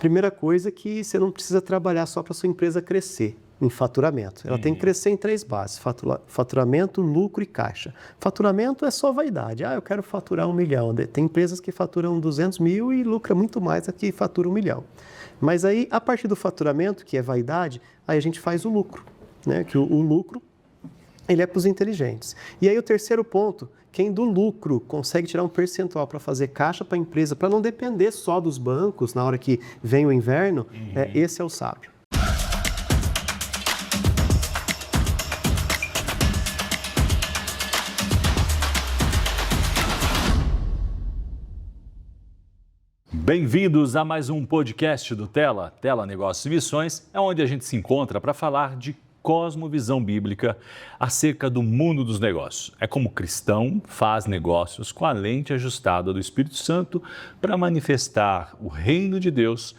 Primeira coisa é que você não precisa trabalhar só para sua empresa crescer em faturamento. Ela tem que crescer em 3 bases: faturamento, lucro e caixa. Faturamento é só vaidade. Eu quero faturar 1 milhão. Tem empresas que faturam 200 mil e lucra muito mais do que fatura 1 milhão. Mas aí, a partir do faturamento, que é vaidade, aí a gente faz o lucro, né? Que o lucro, ele é para os inteligentes. E aí o terceiro ponto: quem do lucro consegue tirar um percentual para fazer caixa para a empresa, para não depender só dos bancos na hora que vem o inverno, esse é o sábio. Bem-vindos a mais um podcast do Tela Negócios e Missões, é onde a gente se encontra para falar de cosmovisão bíblica acerca do mundo dos negócios. É como o cristão faz negócios com a lente ajustada do Espírito Santo para manifestar o reino de Deus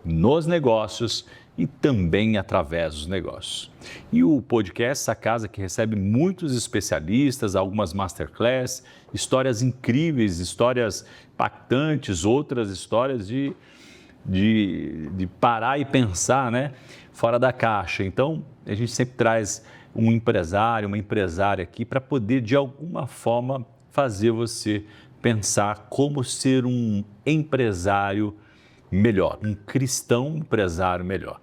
nos negócios e também através dos negócios. E o podcast, essa casa que recebe muitos especialistas, algumas masterclass, histórias incríveis, histórias impactantes, outras histórias de parar e pensar, né, fora da caixa. Então, a gente sempre traz um empresário, uma empresária aqui para poder, de alguma forma, fazer você pensar como ser um empresário melhor, um cristão empresário melhor.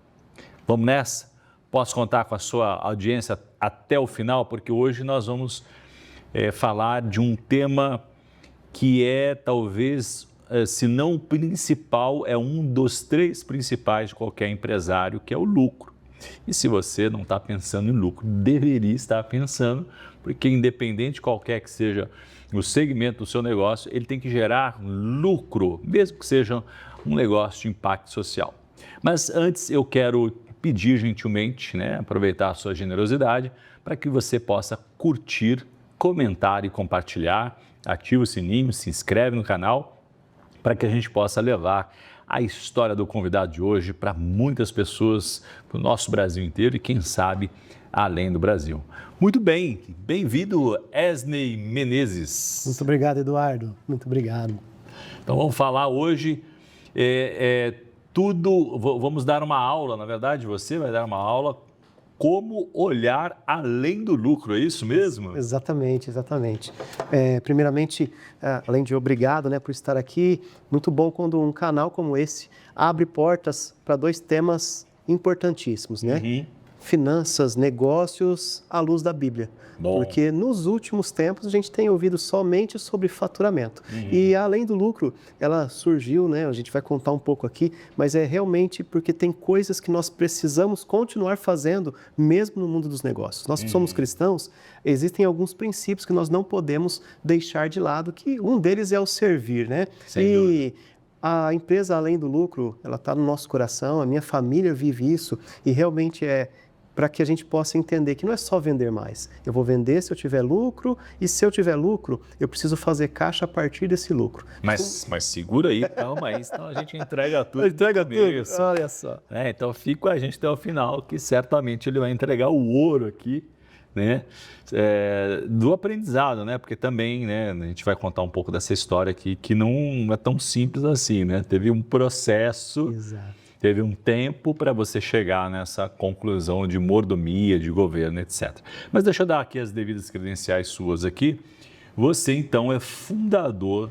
Vamos nessa? Posso contar com a sua audiência até o final, porque hoje nós vamos falar de um tema que é talvez, se não o principal, é um dos 3 principais de qualquer empresário, que é o lucro. E se você não está pensando em lucro, deveria estar pensando, porque independente de qualquer que seja o segmento do seu negócio, ele tem que gerar lucro, mesmo que seja um negócio de impacto social. Mas antes eu quero pedir gentilmente, aproveitar a sua generosidade, para que você possa curtir, comentar e compartilhar, ativa o sininho, se inscreve no canal, para que a gente possa levar a história do convidado de hoje para muitas pessoas, para o nosso Brasil inteiro e quem sabe além do Brasil. Muito bem, bem-vindo Esney Menezes. Muito obrigado, Eduardo. Muito obrigado. Então vamos falar hoje vamos dar uma aula, na verdade você vai dar uma aula como olhar além do lucro, é isso mesmo? Exatamente. Primeiramente, além de obrigado, por estar aqui, muito bom quando um canal como esse abre portas para 2 temas importantíssimos, Finanças, negócios à luz da Bíblia. Bom. Porque nos últimos tempos a gente tem ouvido somente sobre faturamento. E além do lucro, ela surgiu, a gente vai contar um pouco aqui, mas é realmente porque tem coisas que nós precisamos continuar fazendo mesmo no mundo dos negócios. Nós que somos cristãos, existem alguns princípios que nós não podemos deixar de lado, que um deles é o servir, Sem dúvida. A empresa, além do lucro, ela está no nosso coração, a minha família vive isso e realmente é para que a gente possa entender que não é só vender mais. Eu vou vender se eu tiver lucro e se eu tiver lucro, eu preciso fazer caixa a partir desse lucro. Mas segura aí, calma aí, senão a gente entrega tudo. Entrega tudo, olha só. Então fica com a gente até o final, que certamente ele vai entregar o ouro aqui, do aprendizado, porque também, a gente vai contar um pouco dessa história aqui, que não é tão simples assim, Teve um processo, Exato. Teve um tempo para você chegar nessa conclusão de mordomia, de governo, etc. Mas deixa eu dar aqui as devidas credenciais suas aqui. Você, então, é fundador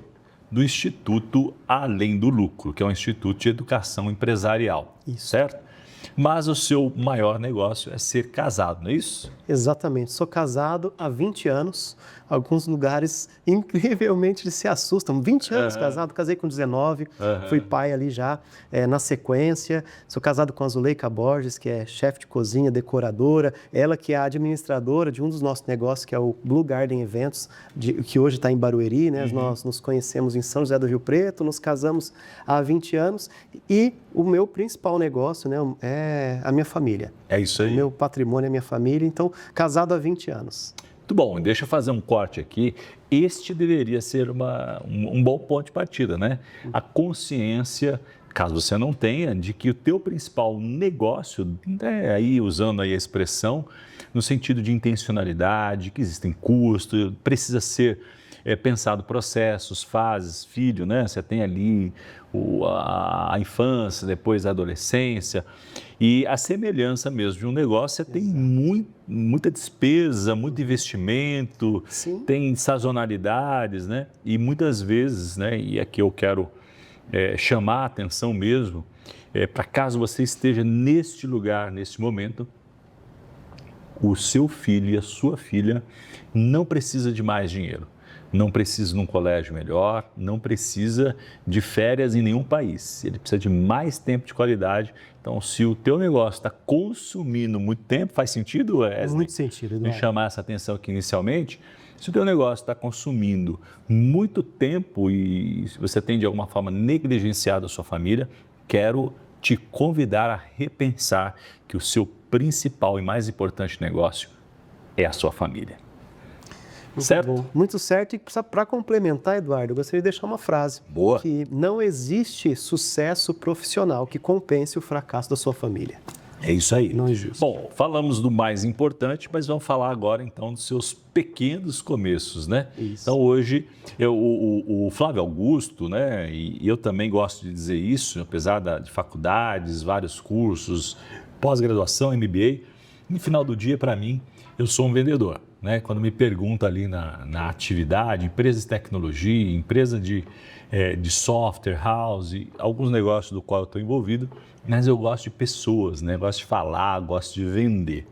do Instituto Além do Lucro, que é um instituto de educação empresarial, Isso. certo? Mas o seu maior negócio é ser casado, não é isso? Exatamente. Sou casado há 20 anos. Alguns lugares, incrivelmente, se assustam. 20 anos casado, casei com 19, fui pai ali já, na sequência. Sou casado com a Zuleika Borges, que é chefe de cozinha, decoradora. Ela que é a administradora de um dos nossos negócios, que é o Blue Garden Eventos, que hoje está em Barueri, Nós nos conhecemos em São José do Rio Preto, nos casamos há 20 anos. E o meu principal negócio, é a minha família. É isso aí. O meu patrimônio é a minha família. Então, casado há 20 anos. Muito bom, deixa eu fazer um corte aqui. Este deveria ser um bom ponto de partida, A consciência, caso você não tenha, de que o teu principal negócio, aí usando aí a expressão, no sentido de intencionalidade, que existem custos, precisa ser pensado processos, fases, filho, né? Você tem ali a infância, depois a adolescência. E a semelhança mesmo de um negócio, você tem muita despesa, muito investimento, Sim. tem sazonalidades, né? E muitas vezes, né? E aqui eu quero chamar a atenção mesmo, para caso você esteja neste lugar, neste momento, o seu filho e a sua filha não precisa de mais dinheiro, não precisa de um colégio melhor, não precisa de férias em nenhum país, ele precisa de mais tempo de qualidade. Então, se o teu negócio está consumindo muito tempo, faz sentido, Wesley? Muito sentido, Eduardo. Me chamar essa atenção aqui inicialmente. Se o teu negócio está consumindo muito tempo e você tem de alguma forma negligenciado a sua família, quero te convidar a repensar que o seu principal e mais importante negócio é a sua família. Muito Certo? bom. Muito certo. E para complementar, Eduardo, eu gostaria de deixar uma frase. Boa. Que não existe sucesso profissional que compense o fracasso da sua família. É isso aí. Não existe. Bom, falamos do mais importante, mas vamos falar agora então dos seus pequenos começos, né? Isso. Então hoje, o Flávio Augusto, né? E eu também gosto de dizer isso, apesar de faculdades, vários cursos, pós-graduação, MBA, no final do dia, para mim, eu sou um vendedor, né? Quando me pergunta ali na atividade, empresa de tecnologia, empresa de software house, alguns negócios do qual eu estou envolvido, mas eu gosto de pessoas, né? Gosto de falar, gosto de vender.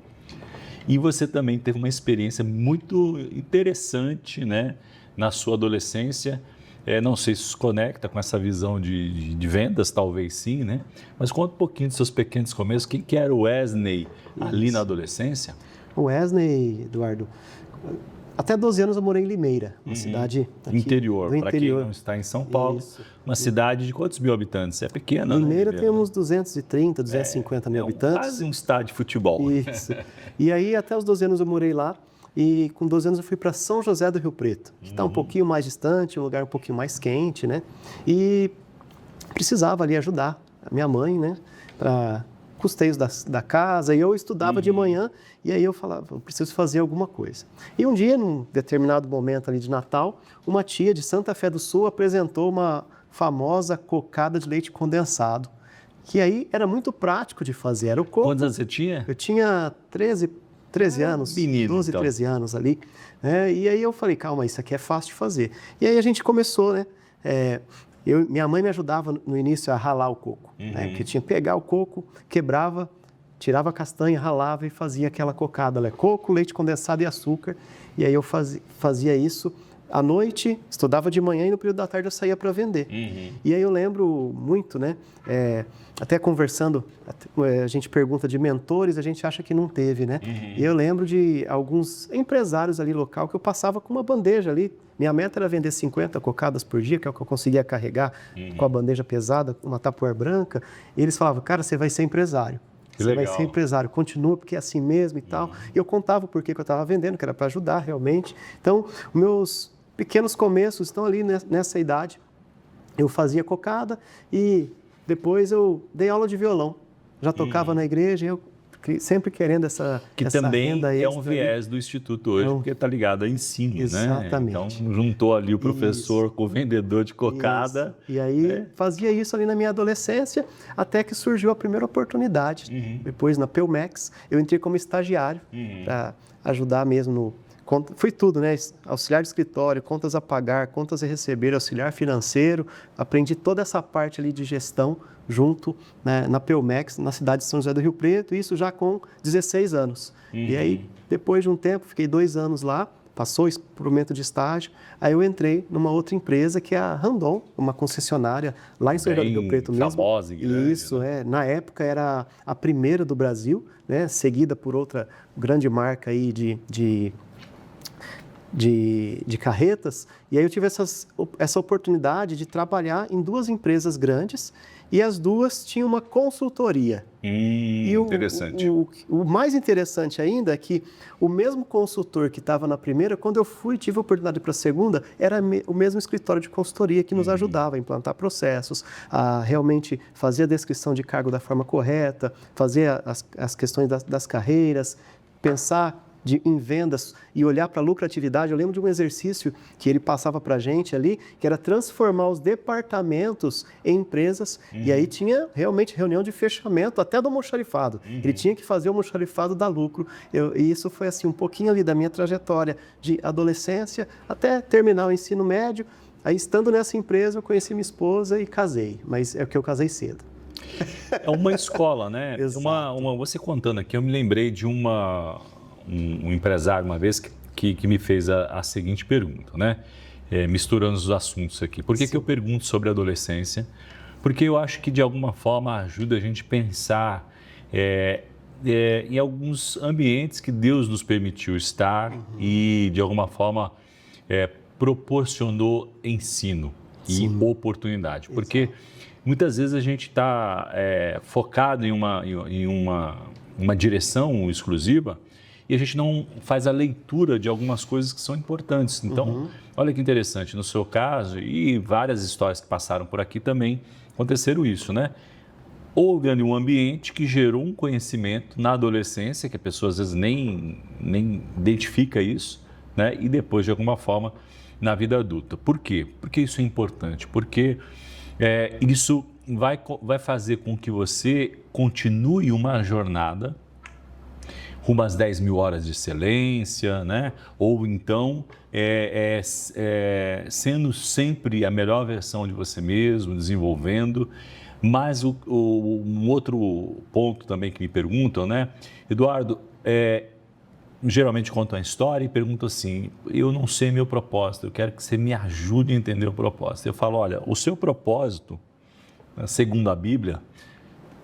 E você também teve uma experiência muito interessante, né? Na sua adolescência, não sei se se conecta com essa visão de vendas, talvez sim, né? Mas conta um pouquinho dos seus pequenos começos. Quem que era o Wesley ali na adolescência? O Wesley, Eduardo, até 12 anos eu morei em Limeira, uma cidade aqui interior, do para quem interior. não está em São Paulo, Isso. uma cidade de quantos mil habitantes? É pequena, Limeira né? tem uns 230, 250 mil habitantes. Quase um estádio de futebol. Isso. E aí, até os 12 anos eu morei lá. E com 12 anos eu fui para São José do Rio Preto, que está um pouquinho mais distante, um lugar um pouquinho mais quente, né? E precisava ali ajudar a minha mãe, né? Para custeios da casa. E eu estudava de manhã e aí eu falava, eu preciso fazer alguma coisa. E um dia, num determinado momento ali de Natal, uma tia de Santa Fé do Sul apresentou uma famosa cocada de leite condensado, que aí era muito prático de fazer. Era o coco. Quantos anos você tinha? Eu tinha 13 anos, menino, 12, então. 13 anos ali. E aí eu falei, calma, isso aqui é fácil de fazer. E aí a gente começou, né? Minha mãe me ajudava no início a ralar o coco, né? Porque tinha que pegar o coco, quebrava, tirava a castanha, ralava e fazia aquela cocada, né? Coco, leite condensado e açúcar. E aí eu fazia isso à noite, estudava de manhã e no período da tarde eu saía para vender. E aí eu lembro muito, né? Até conversando, a gente pergunta de mentores, a gente acha que não teve, né? E eu lembro de alguns empresários ali local que eu passava com uma bandeja ali. Minha meta era vender 50 cocadas por dia, que é o que eu conseguia carregar com a bandeja pesada, uma tapoer branca. E eles falavam, cara, você vai ser empresário. Você vai ser empresário, continua porque é assim mesmo e tal. E eu contava o porquê que eu estava vendendo, que era para ajudar realmente. Então, meus pequenos começos estão ali nessa idade. Eu fazia cocada e depois eu dei aula de violão. Já tocava na igreja e eu sempre querendo essa também renda extra. É um viés do Instituto hoje, porque está ligado a ensino, Exatamente. né? Então, juntou ali o professor com o vendedor de cocada. Isso. E aí, fazia isso ali na minha adolescência, até que surgiu a primeira oportunidade. Depois, na Pelmex, eu entrei como estagiário para ajudar mesmo no... Foi tudo, né? Auxiliar de escritório, contas a pagar, contas a receber, auxiliar financeiro. Aprendi toda essa parte ali de gestão junto, né, na Pelmex, na cidade de São José do Rio Preto, isso já com 16 anos. E aí, depois de um tempo, fiquei 2 anos lá, passou o experimento de estágio, aí eu entrei numa outra empresa que é a Randon, uma concessionária lá em São José do Rio Preto mesmo. Famosa e grande. Isso, na época era a primeira do Brasil, né, seguida por outra grande marca aí de carretas, e aí eu tive essa oportunidade de trabalhar em 2 empresas grandes e as 2 tinham uma consultoria. Interessante. O mais interessante ainda é que o mesmo consultor que estava na primeira, quando eu tive a oportunidade para a segunda, era o mesmo escritório de consultoria que nos ajudava a implantar processos, a realmente fazer a descrição de cargo da forma correta, fazer as questões das carreiras, pensar em vendas e olhar para a lucratividade. Eu lembro de um exercício que ele passava para a gente ali, que era transformar os departamentos em empresas, e aí tinha realmente reunião de fechamento, até do almoxarifado. Ele tinha que fazer o almoxarifado dar lucro. E isso foi assim, um pouquinho ali da minha trajetória de adolescência até terminar o ensino médio. Aí, estando nessa empresa, eu conheci minha esposa e casei, mas é que eu casei cedo. É uma escola, né? Exato. Você contando aqui, eu me lembrei de um empresário uma vez que me fez a seguinte pergunta, né? Misturando os assuntos aqui. Por que eu pergunto sobre adolescência? Porque eu acho que de alguma forma ajuda a gente a pensar em alguns ambientes que Deus nos permitiu estar e de alguma forma proporcionou ensino e oportunidade. Porque muitas vezes a gente está focado em uma direção exclusiva e a gente não faz a leitura de algumas coisas que são importantes. Então, olha que interessante, no seu caso, e várias histórias que passaram por aqui também aconteceram isso, né? Houve ali um ambiente que gerou um conhecimento na adolescência, que a pessoa às vezes nem identifica isso, né? E depois, de alguma forma, na vida adulta. Por quê? Porque isso é importante, porque isso vai fazer com que você continue uma jornada rumo às 10 mil horas de excelência, né? Ou então sendo sempre a melhor versão de você mesmo, desenvolvendo. Mas um outro ponto também que me perguntam, né? Eduardo, geralmente contam a história e perguntam assim, eu não sei meu propósito, eu quero que você me ajude a entender o propósito. Eu falo, olha, o seu propósito, segundo a Bíblia,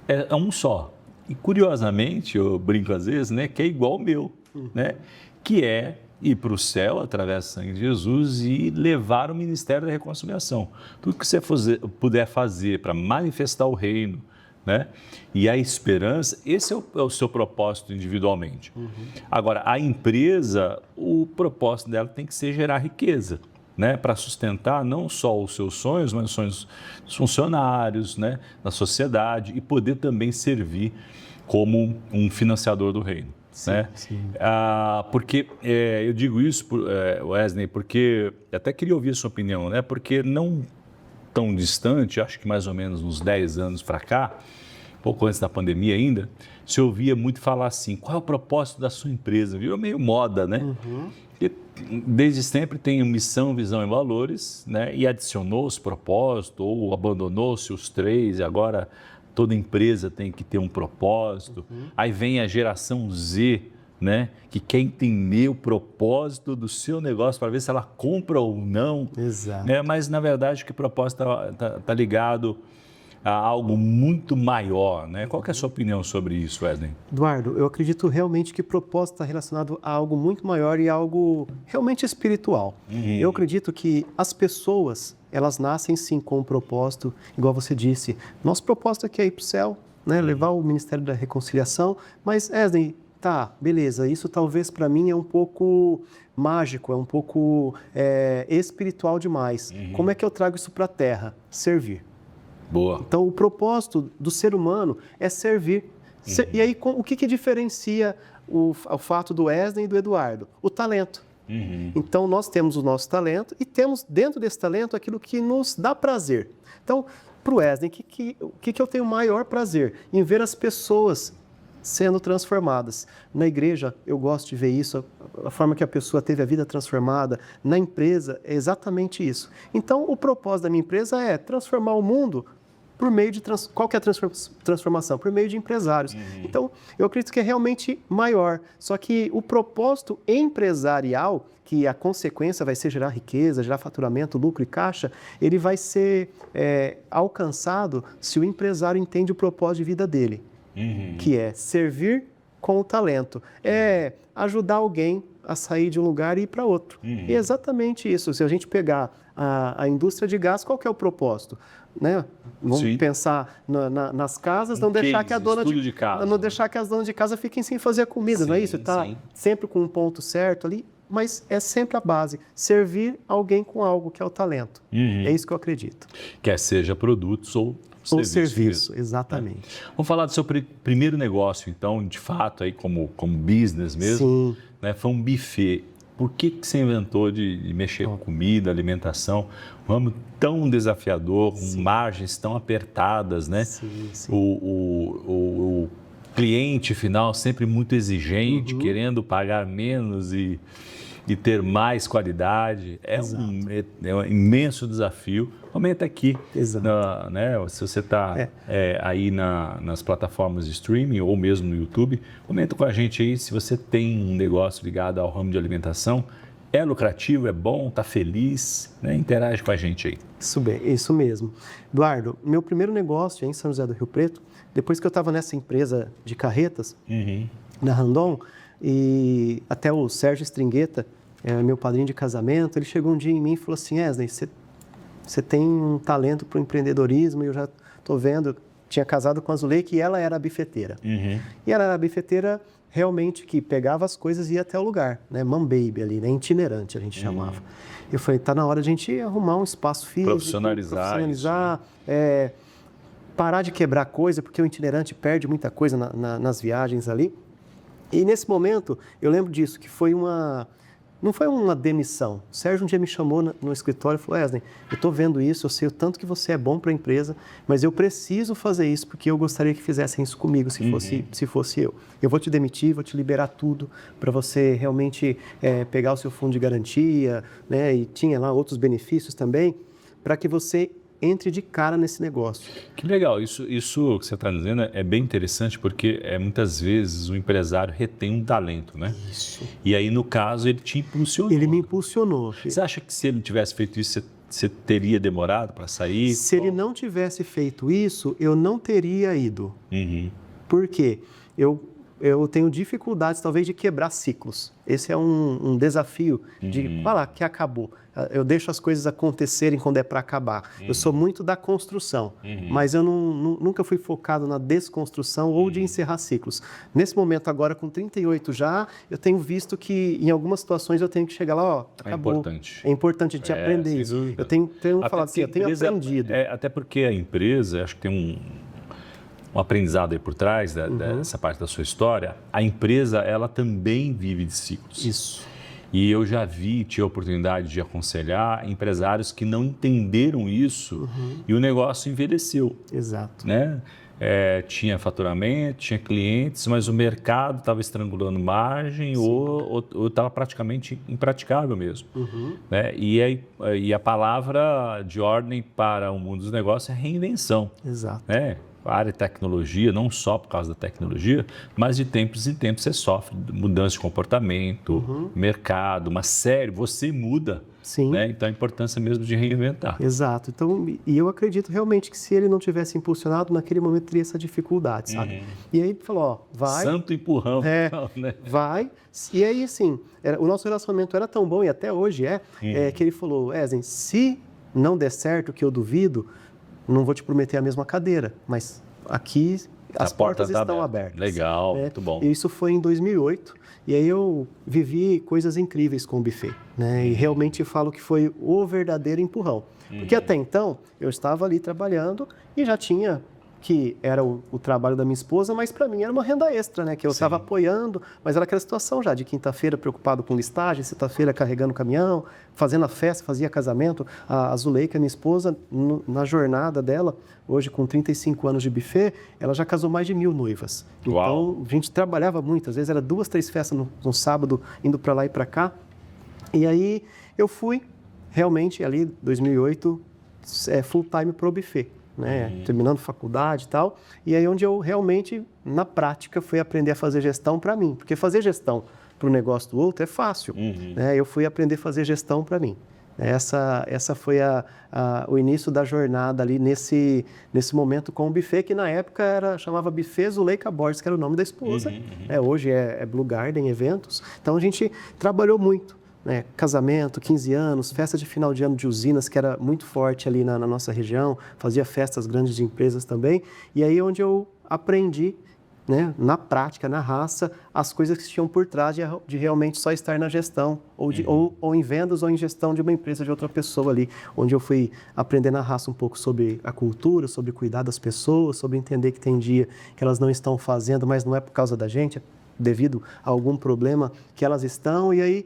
é um só. E curiosamente, eu brinco às vezes, né, que é igual ao meu, né? Que é ir para o céu através do sangue de Jesus e levar o ministério da reconciliação. Tudo que você puder fazer para manifestar o reino, né? E a esperança, esse é o seu propósito individualmente. Agora, a empresa, o propósito dela tem que ser gerar riqueza, né? Para sustentar não só os seus sonhos, mas os sonhos dos funcionários, né? Da sociedade e poder também servir como um financiador do reino. Sim, né? sim. Porque eu digo isso, Wesley, porque até queria ouvir a sua opinião, né? Porque não tão distante, acho que mais ou menos uns 10 anos para cá, pouco antes da pandemia ainda, se ouvia muito falar assim, qual é o propósito da sua empresa? Virou meio moda, né? Porque desde sempre tem missão, visão e valores, né? E adicionou os propósitos, ou abandonou-se os 3, e agora toda empresa tem que ter um propósito. Aí vem a geração Z, né, que quer entender o propósito do seu negócio para ver se ela compra ou não. Exato. Né? Mas, na verdade, que o propósito tá ligado a algo muito maior. Né? Qual que é a sua opinião sobre isso, Wesley? Eduardo, eu acredito realmente que propósito está relacionado a algo muito maior e algo realmente espiritual. Eu acredito que as pessoas, elas nascem sim com um propósito, igual você disse. Nosso propósito aqui é ir para o céu, né? Levar o Ministério da Reconciliação, mas, Wesley, tá, beleza, isso talvez para mim é um pouco mágico, é um pouco espiritual demais. Como é que eu trago isso para a Terra? Servir. Boa. Então, o propósito do ser humano é servir. E aí, o que diferencia o fato do Wesley e do Eduardo? O talento. Então, nós temos o nosso talento e temos dentro desse talento aquilo que nos dá prazer. Então, para o Wesley, o que eu tenho maior prazer? Em ver as pessoas sendo transformadas. Na igreja, eu gosto de ver isso, a forma que a pessoa teve a vida transformada. Na empresa, é exatamente isso. Então, o propósito da minha empresa é transformar o mundo por meio de... Qual que é a transformação? Por meio de empresários. Então, eu acredito que é realmente maior. Só que o propósito empresarial, que a consequência vai ser gerar riqueza, gerar faturamento, lucro e caixa, ele vai ser alcançado se o empresário entende o propósito de vida dele. Que é servir com o talento, é ajudar alguém a sair de um lugar e ir para outro. E é exatamente isso. Se a gente pegar a indústria de gás, qual que é o propósito? Né? Vamos pensar nas casas, não deixar que a dona de casa, não deixar que as donas de casa fiquem sem fazer a comida, não é isso? Tá sempre com um ponto certo ali, mas é sempre a base, servir alguém com algo que é o talento. É isso que eu acredito. Quer seja produtos ou O serviço, exatamente. Né? Vamos falar do seu primeiro negócio, então, de fato, aí como business mesmo. Sim. Né? Foi um buffet. Por que você inventou de mexer com comida, alimentação? Um ramo tão desafiador, com margens tão apertadas, né? Sim, sim. O cliente final sempre muito exigente, querendo pagar menos e ter mais qualidade. É um imenso desafio. Comenta aqui, né, se você está aí nas plataformas de streaming ou mesmo no YouTube, comenta com a gente aí se você tem um negócio ligado ao ramo de alimentação. É lucrativo, é bom, está feliz, né? Interage com a gente aí. Isso mesmo. Eduardo, meu primeiro negócio em São José do Rio Preto, depois que eu estava nessa empresa de carretas, na Randon, e até o Sérgio Stringueta, meu padrinho de casamento, ele chegou um dia em mim e falou assim: Wesley, você tem um talento para o empreendedorismo, e eu já estou vendo, tinha casado com a Zuleika e ela era a bifeteira. E ela era a bifeteira realmente que pegava as coisas e ia até o lugar, né? Mom baby ali, né? Itinerante a gente chamava. Eu falei, está na hora de a gente arrumar um espaço físico, profissionalizar, parar de quebrar coisa, porque o itinerante perde muita coisa nas viagens ali. E nesse momento, eu lembro disso, que não foi uma demissão. O Sérgio um dia me chamou no escritório e falou: Wesley, eu estou vendo isso, eu sei o tanto que você é bom para a empresa, mas eu preciso fazer isso porque eu gostaria que fizessem isso comigo, se fosse eu. Eu vou te demitir, vou te liberar tudo para você realmente pegar o seu fundo de garantia, né? E tinha lá outros benefícios também, para que você entre de cara nesse negócio. Que legal, isso que você está dizendo é bem interessante, porque muitas vezes o empresário retém um talento, né? Isso. E aí, no caso, ele te impulsionou. Ele me impulsionou. Você acha que se ele tivesse feito isso, você teria demorado para sair? Se ele não tivesse feito isso, eu não teria ido. Por quê? Eu tenho dificuldades, talvez, de quebrar ciclos. Esse é um desafio de falar que acabou. Eu deixo as coisas acontecerem quando é para acabar. Eu sou muito da construção, mas eu nunca fui focado na desconstrução ou de encerrar ciclos. Nesse momento, agora, com 38 já, eu tenho visto que, em algumas situações, eu tenho que chegar lá, acabou. É importante a gente aprender isso. Eu tenho falado assim, eu tenho aprendido. Até porque a empresa, acho que tem um aprendizado aí por trás dessa parte da sua história. A empresa, ela também vive de ciclos. Isso. E eu já tive a oportunidade de aconselhar empresários que não entenderam isso e o negócio envelheceu. Exato. Né? Tinha faturamento, tinha clientes, mas o mercado estava estrangulando margem ou estava praticamente impraticável mesmo. Né? E a palavra de ordem para o mundo dos negócios é reinvenção. Exato. Né? A área de tecnologia, não só por causa da tecnologia, mas de tempos em tempos você sofre mudança de comportamento, mercado, você muda. Sim. Né? Então a importância mesmo de reinventar. Exato. Então, e eu acredito realmente que se ele não tivesse impulsionado, naquele momento teria essa dificuldade, sabe? E aí ele falou, vai. Santo empurrão. Né? Vai. E aí, assim, o nosso relacionamento era tão bom, e até hoje que ele falou, Wesley, se não der certo, que eu duvido, não vou te prometer a mesma cadeira, mas aqui as portas estão abertas. Legal, muito bom. E isso foi em 2008, e aí eu vivi coisas incríveis com o buffet, né? E realmente falo que foi o verdadeiro empurrão. Porque até então, eu estava ali trabalhando e já tinha que era o trabalho da minha esposa, mas para mim era uma renda extra, né? Que eu estava apoiando, mas era aquela situação já de quinta-feira preocupado com listagem, sexta-feira carregando o caminhão, fazendo a festa, fazia casamento. A Zuleika, minha esposa, na jornada dela, hoje com 35 anos de buffet, ela já casou mais de 1000 noivas. Uau. Então, a gente trabalhava muito, às vezes era 2, 3 festas no sábado, indo para lá e para cá. E aí eu fui realmente ali, 2008, full time pro buffet. Né? Terminando faculdade e tal, e aí onde eu realmente, na prática, fui aprender a fazer gestão para mim, porque fazer gestão para o negócio do outro é fácil, né? Eu fui aprender a fazer gestão para mim. Essa foi o início da jornada ali nesse momento com o buffet, que na época chamava Buffet Zuleika Borges, que era o nome da esposa, hoje é Blue Garden Eventos, então a gente trabalhou muito. Né, casamento, 15 anos, festa de final de ano de usinas, que era muito forte ali na nossa região, fazia festas grandes de empresas também, e aí onde eu aprendi né, na prática, na raça, as coisas que tinham por trás de realmente só estar na gestão, ou em vendas ou em gestão de uma empresa de outra pessoa ali, onde eu fui aprender na raça um pouco sobre a cultura, sobre cuidar das pessoas, sobre entender que tem dia que elas não estão fazendo, mas não é por causa da gente, é devido a algum problema que elas estão, e aí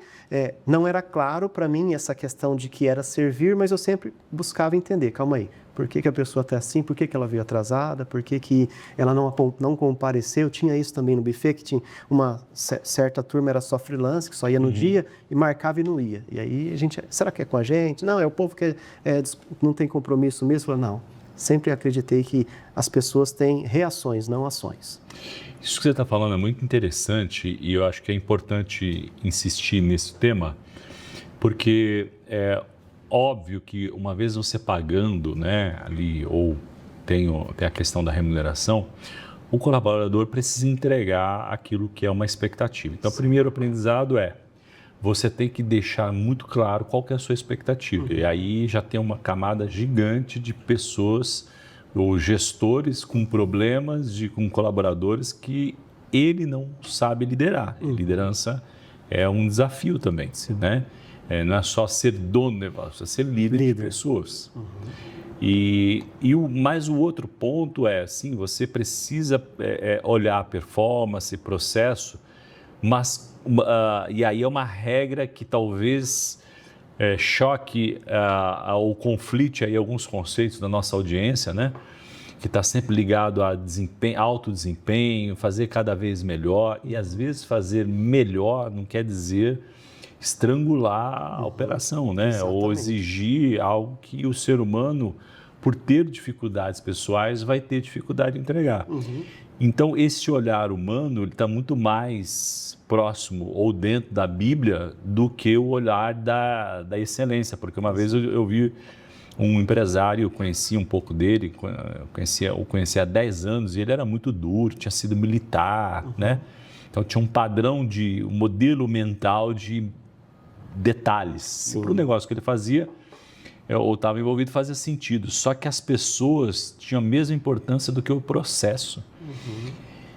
não era claro para mim essa questão de que era servir, mas eu sempre buscava entender, calma aí, por que a pessoa está assim, por que ela veio atrasada, por que ela não compareceu, tinha isso também no buffet, que tinha uma certa turma, era só freelance, que só ia no dia e marcava e não ia, e aí a gente, será que é com a gente? Não, é o povo que não tem compromisso mesmo, falou, não, sempre acreditei que as pessoas têm reações, não ações. Isso que você está falando é muito interessante e eu acho que é importante insistir nesse tema, porque é óbvio que uma vez você pagando, né, ali, ou tem a questão da remuneração, o colaborador precisa entregar aquilo que é uma expectativa. Então, o primeiro aprendizado você tem que deixar muito claro qual que é a sua expectativa. E aí já tem uma camada gigante de pessoas ou gestores com problemas com colaboradores que ele não sabe liderar. Liderança é um desafio também, né? Não é só ser dono do negócio, é ser líder de pessoas. Mas o outro ponto sim, você precisa olhar a performance, processo, mas e aí é uma regra que talvez choque ou conflite aí alguns conceitos da nossa audiência, né? Que está sempre ligado a alto desempenho, fazer cada vez melhor, e às vezes fazer melhor não quer dizer estrangular a operação, né? Exatamente. Ou exigir algo que o ser humano, por ter dificuldades pessoais, vai ter dificuldade em entregar. Então, esse olhar humano está muito mais próximo ou dentro da Bíblia do que o olhar da excelência, porque uma vez eu vi um empresário, eu conhecia um pouco dele, eu conhecia há 10 anos, e ele era muito duro, tinha sido militar, né? Então tinha um padrão um modelo mental de detalhes. Para o negócio que ele fazia, ou estava envolvido, fazia sentido. Só que as pessoas tinham a mesma importância do que o processo.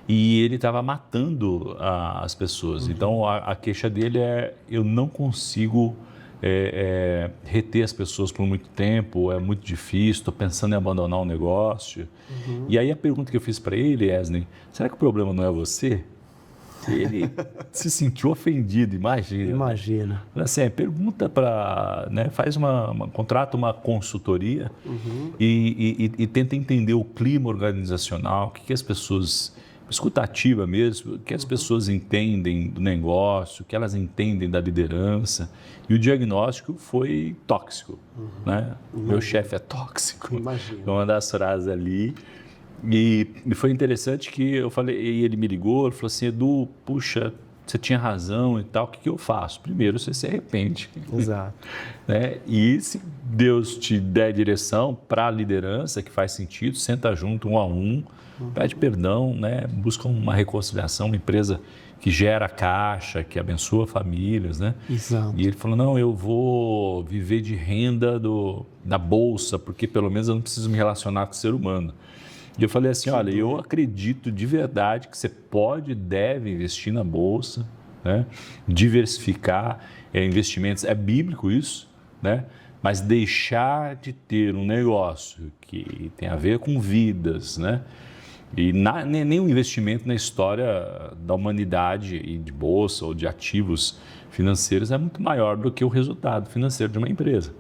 E ele estava matando as pessoas. Então a queixa dele eu não consigo reter as pessoas por muito tempo, é muito difícil, estou pensando em abandonar o negócio. E aí a pergunta que eu fiz para ele, Esney, será que o problema não é você? Ele se sentiu ofendido, imagina. Imagina. Assim, pergunta para, né, contrata uma consultoria e tenta entender o clima organizacional, o que as pessoas, escutativa mesmo, o que as pessoas entendem do negócio, o que elas entendem da liderança. E o diagnóstico foi tóxico, né? Meu chefe é tóxico. Imagina. Uma das frases ali. E foi interessante que eu falei, e ele me ligou, ele falou assim, Edu, puxa, você tinha razão e tal, o que eu faço? Primeiro, você se arrepende. Exato. Né? E se Deus te der direção para a liderança, que faz sentido, senta junto, um a um, pede perdão, né? Busca uma reconciliação, uma empresa que gera caixa, que abençoa famílias, né? Exato. E ele falou, não, eu vou viver de renda da bolsa, porque pelo menos eu não preciso me relacionar com o ser humano. E eu falei assim, olha, eu acredito de verdade que você pode e deve investir na bolsa, né? Diversificar investimentos, é bíblico isso, né? Mas deixar de ter um negócio que tem a ver com vidas, né? E nenhum investimento na história da humanidade e de bolsa ou de ativos financeiros é muito maior do que o resultado financeiro de uma empresa.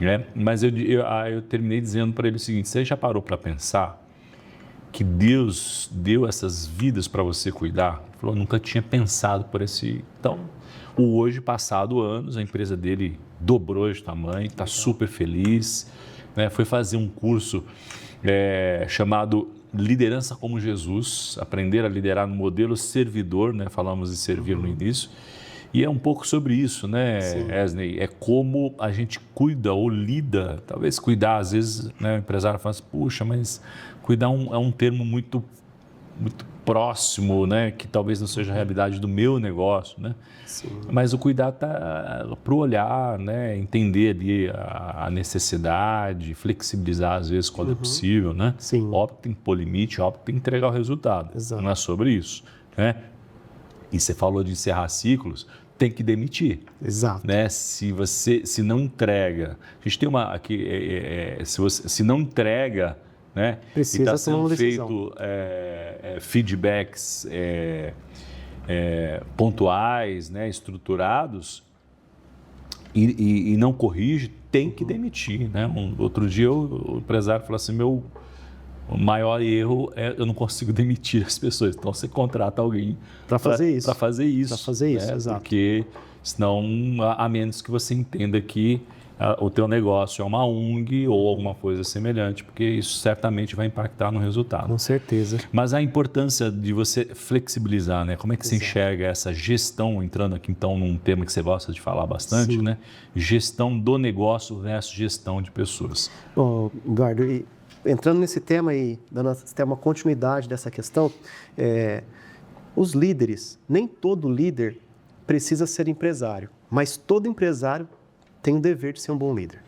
Né? Mas eu terminei dizendo para ele o seguinte, você já parou para pensar que Deus deu essas vidas para você cuidar? Ele falou, nunca tinha pensado por esse... Então, hoje, passado anos, a empresa dele dobrou de tamanho, está super feliz, né? Foi fazer um curso chamado Liderança como Jesus, aprender a liderar no modelo servidor, né? Falamos de servir no início, e é um pouco sobre isso, né, Esney? É como a gente cuida ou lida, talvez cuidar, às vezes, né, o empresário fala assim, puxa, mas cuidar é um termo muito próximo, né, que talvez não seja a realidade do meu negócio, né? Sim. Mas o cuidado está para o olhar, né, entender ali a necessidade, flexibilizar às vezes quando é possível, né? Sim. Óbvio que tem que pôr limite, óbvio que tem que entregar o resultado. Exato. Não é sobre isso, né? E você falou de encerrar ciclos, tem que demitir. Exato. Né? Se não entrega, a gente tem uma aqui, se não entrega, né? Precisa e está tomar uma sendo decisão. feito feedbacks pontuais, né? Estruturados e não corrige, tem que demitir, né? Outro dia o empresário falou assim, o maior erro é eu não consigo demitir as pessoas. Então, você contrata alguém Para fazer isso. Para fazer isso, né? Exato. Porque senão, a menos que você entenda que o teu negócio é uma ONG ou alguma coisa semelhante, porque isso certamente vai impactar no resultado. Com certeza. Mas a importância de você flexibilizar, né? Como é que você enxerga essa gestão, entrando aqui então num tema que você gosta de falar bastante, né? Gestão do negócio versus gestão de pessoas. Bom, Eduardo, entrando nesse tema e dando até uma continuidade dessa questão, os líderes, nem todo líder precisa ser empresário, mas todo empresário tem o dever de ser um bom líder.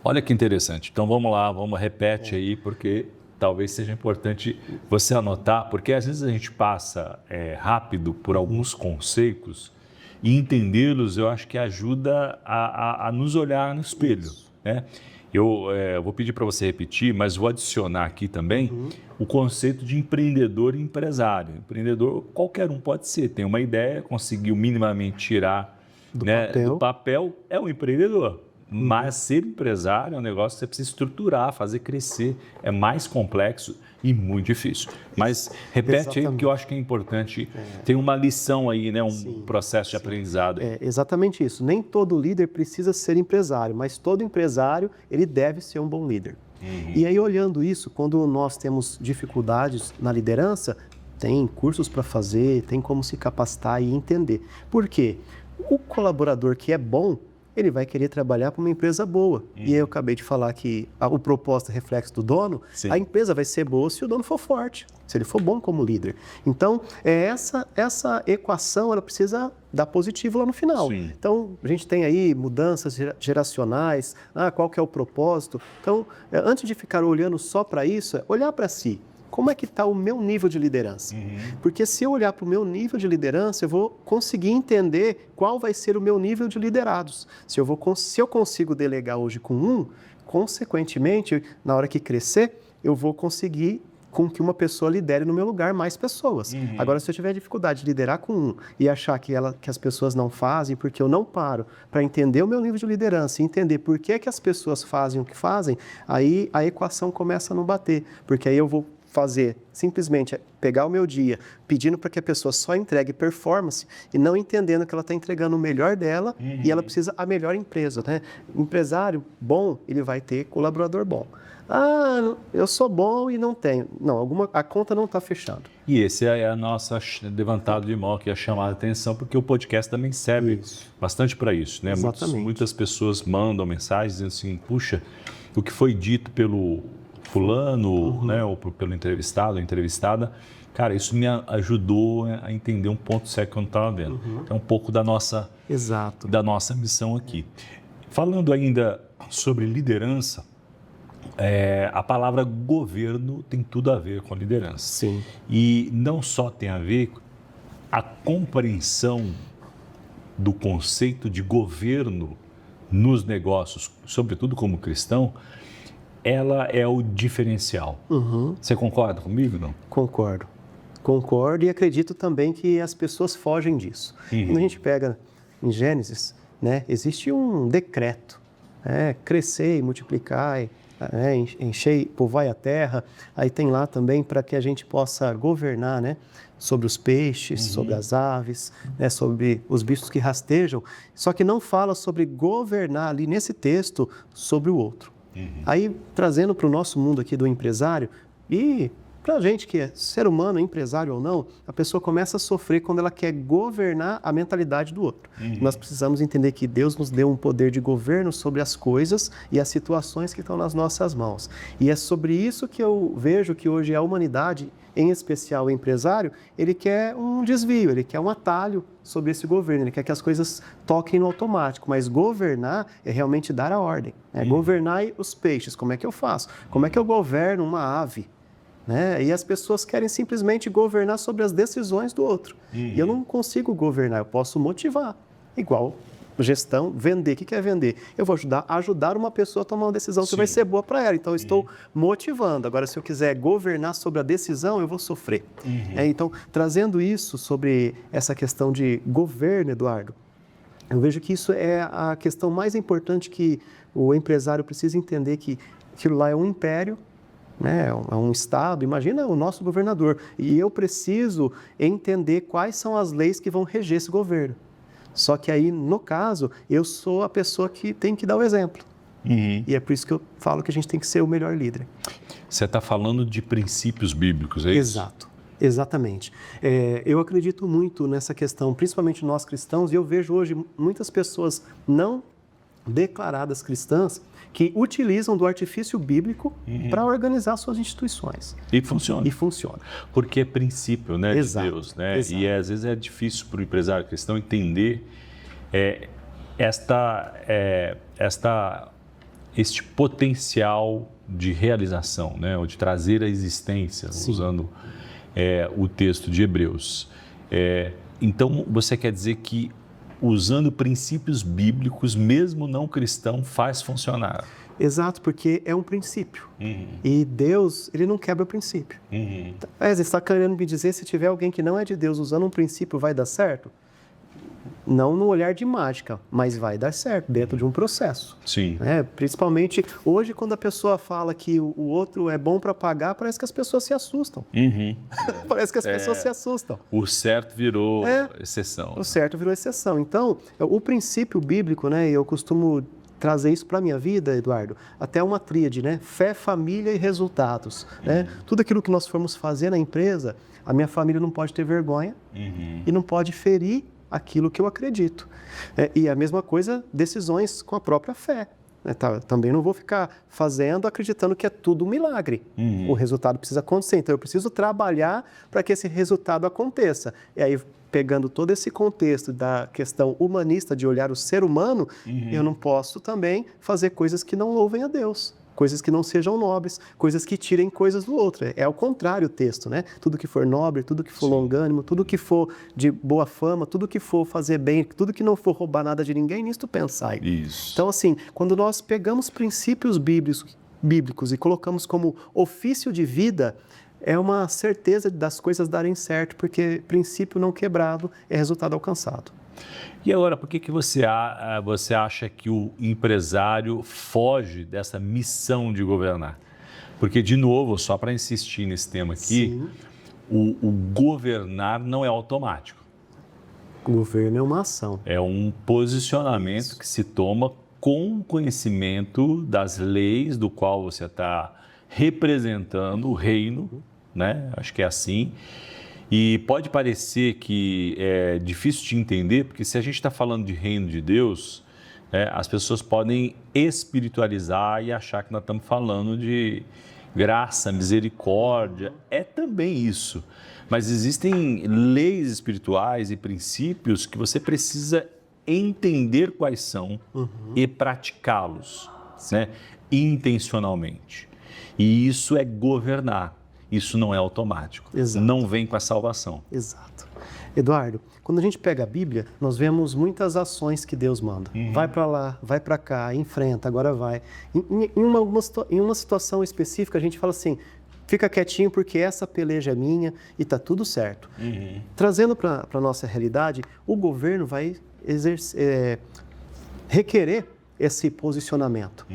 Olha que interessante. Então vamos lá, repete aí, porque talvez seja importante você anotar, porque às vezes a gente passa rápido por alguns conceitos e entendê-los, eu acho que ajuda a nos olhar no espelho, né? Eu vou pedir para você repetir, mas vou adicionar aqui também o conceito de empreendedor e empresário. Empreendedor, qualquer um pode ser, tem uma ideia, conseguiu minimamente tirar do papel, é um empreendedor. Mas ser empresário é um negócio que você precisa estruturar, fazer crescer. É mais complexo e muito difícil. Mas repete aí, porque eu acho que é importante. Tem uma lição aí, né? Um processo de aprendizado. É exatamente isso. Nem todo líder precisa ser empresário, mas todo empresário, ele deve ser um bom líder. E aí, olhando isso, quando nós temos dificuldades na liderança, tem cursos para fazer, tem como se capacitar e entender. Por quê? O colaborador que é bom, ele vai querer trabalhar para uma empresa boa. E eu acabei de falar que o propósito é reflexo do dono, a empresa vai ser boa se o dono for forte, se ele for bom como líder. Então, essa equação, ela precisa dar positivo lá no final. Sim. Então, a gente tem aí mudanças geracionais, qual que é o propósito. Então, antes de ficar olhando só para isso, olhar para si. Como é que está o meu nível de liderança? Porque se eu olhar para o meu nível de liderança, eu vou conseguir entender qual vai ser o meu nível de liderados. Se eu consigo delegar hoje com consequentemente, na hora que crescer, eu vou conseguir com que uma pessoa lidere no meu lugar mais pessoas. Agora, se eu tiver dificuldade de liderar com um e achar que as pessoas não fazem, porque eu não paro para entender o meu nível de liderança e entender por que as pessoas fazem o que fazem, aí a equação começa a não bater, porque aí eu vou fazer simplesmente pegar o meu dia pedindo para que a pessoa só entregue performance e não entendendo que ela está entregando o melhor dela e ela precisa a melhor empresa, né? Empresário bom, ele vai ter colaborador bom. Eu sou bom e não tenho. Não, a conta não está fechando. E esse é a nossa levantado de mão, que é chamar a atenção, porque o podcast também serve bastante para isso, né? Muitas pessoas mandam mensagens dizendo assim, puxa, o que foi dito pelo fulano, né, ou pelo entrevistado ou entrevistada, cara, isso me ajudou a entender um ponto certo que eu não estava vendo. É um pouco da nossa missão aqui. Falando ainda sobre liderança, a palavra governo tem tudo a ver com liderança. Sim. E não só tem a ver a compreensão do conceito de governo nos negócios, sobretudo como cristão, ela é o diferencial. Você concorda comigo, não? Concordo e acredito também que as pessoas fogem disso. Quando a gente pega em Gênesis, né, existe um decreto, crescer e multiplicar, encher, povoai a terra. Aí tem lá também para que a gente possa governar, né, sobre os peixes, sobre as aves, né, sobre os bichos que rastejam. Só que não fala sobre governar ali nesse texto sobre o outro. Aí, trazendo para o nosso mundo aqui do empresário, e para a gente que é ser humano, empresário ou não, a pessoa começa a sofrer quando ela quer governar a mentalidade do outro. Nós precisamos entender que Deus nos deu um poder de governo sobre as coisas e as situações que estão nas nossas mãos. E é sobre isso que eu vejo que hoje a humanidade em especial o empresário, ele quer um desvio, ele quer um atalho sobre esse governo, ele quer que as coisas toquem no automático, mas governar é realmente dar a ordem. Governar os peixes, como é que eu faço? Como é que eu governo uma ave? E as pessoas querem simplesmente governar sobre as decisões do outro. E eu não consigo governar, eu posso motivar. Igual gestão, vender. O que é vender? Eu vou ajudar uma pessoa a tomar uma decisão que vai ser boa para ela. Então, eu estou motivando. Agora, se eu quiser governar sobre a decisão, eu vou sofrer. Então, trazendo isso sobre essa questão de governo, Eduardo, eu vejo que isso é a questão mais importante que o empresário precisa entender, que aquilo lá é um império, é um Estado, imagina o nosso governador. E eu preciso entender quais são as leis que vão reger esse governo. Só que aí, no caso, eu sou a pessoa que tem que dar o exemplo. E é por isso que eu falo que a gente tem que ser o melhor líder. Você está falando de princípios bíblicos, é isso? Exato, exatamente. Eu acredito muito nessa questão, principalmente nós cristãos, e eu vejo hoje muitas pessoas não declaradas cristãs que utilizam do artifício bíblico para organizar suas instituições. E funciona. E funciona. Porque é princípio, né, Exato, de Deus, né? exato. E às vezes é difícil para o empresário cristão entender este potencial de realização, né? Ou de trazer à existência, Sim. usando o texto de Hebreus. Então, você quer dizer que usando princípios bíblicos, mesmo não cristão, faz funcionar. Exato, porque é um princípio. E Deus, ele não quebra o princípio. Você está querendo me dizer, se tiver alguém que não é de Deus usando um princípio, vai dar certo? Não no olhar de mágica, mas vai dar certo dentro de um processo. Sim. Principalmente hoje, quando a pessoa fala que o outro é bom para pagar, parece que as pessoas se assustam. Parece que as pessoas se assustam. O certo virou exceção. O certo virou exceção. Então, o princípio bíblico, eu costumo trazer isso para a minha vida, Eduardo, até uma tríade, fé, família e resultados. Tudo aquilo que nós formos fazer na empresa, a minha família não pode ter vergonha e não pode ferir aquilo que eu acredito. E a mesma coisa, decisões com a própria fé. Também não vou ficar fazendo acreditando que é tudo um milagre. O resultado precisa acontecer. Então, eu preciso trabalhar para que esse resultado aconteça. E aí, pegando todo esse contexto da questão humanista de olhar o ser humano, eu não posso também fazer coisas que não louvem a Deus. Coisas que não sejam nobres, coisas que tirem coisas do outro. É ao contrário o texto, Tudo que for nobre, tudo que for longânimo, tudo que for de boa fama, tudo que for fazer bem, tudo que não for roubar nada de ninguém, nisto pensai. Isso. Então, assim, quando nós pegamos princípios bíblicos e colocamos como ofício de vida, é uma certeza das coisas darem certo, porque princípio não quebrado é resultado alcançado. E agora, por que você acha que o empresário foge dessa missão de governar? Porque, de novo, só para insistir nesse tema aqui, o governar não é automático. O governo é uma ação. É um posicionamento que se toma com conhecimento das leis do qual você está representando o reino, Acho que é assim. E pode parecer que é difícil de entender, porque se a gente está falando de reino de Deus, as pessoas podem espiritualizar e achar que nós estamos falando de graça, misericórdia. É também isso. Mas existem leis espirituais e princípios que você precisa entender quais são e praticá-los, intencionalmente. E isso é governar. Isso não é automático. Exato. Não vem com a salvação. Exato. Eduardo, quando a gente pega a Bíblia, nós vemos muitas ações que Deus manda. Vai para lá, vai para cá, enfrenta, agora vai. Em uma situação específica, a gente fala assim, fica quietinho porque essa peleja é minha e está tudo certo. Trazendo para a nossa realidade, o governo vai requerer esse posicionamento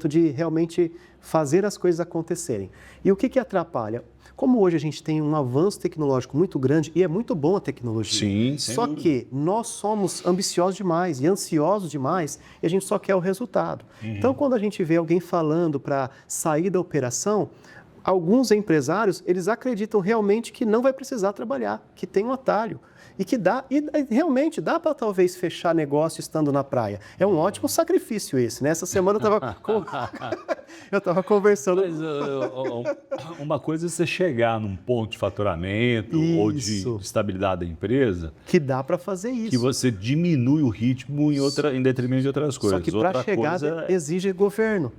de realmente fazer as coisas acontecerem. E o que atrapalha? Como hoje a gente tem um avanço tecnológico muito grande, e é muito bom a tecnologia, Sim, só que nós somos ambiciosos demais e ansiosos demais, e a gente só quer o resultado. Então, quando a gente vê alguém falando para sair da operação, alguns empresários, eles acreditam realmente que não vai precisar trabalhar, que tem um atalho. E que realmente dá para talvez fechar negócio estando na praia. É um ótimo sacrifício esse, né? Essa semana eu estava conversando. Mas, uma coisa é você chegar num ponto de faturamento ou de estabilidade da empresa. Que dá para fazer isso. Que você diminui o ritmo em detrimento de outras coisas. Só que para chegar exige governo.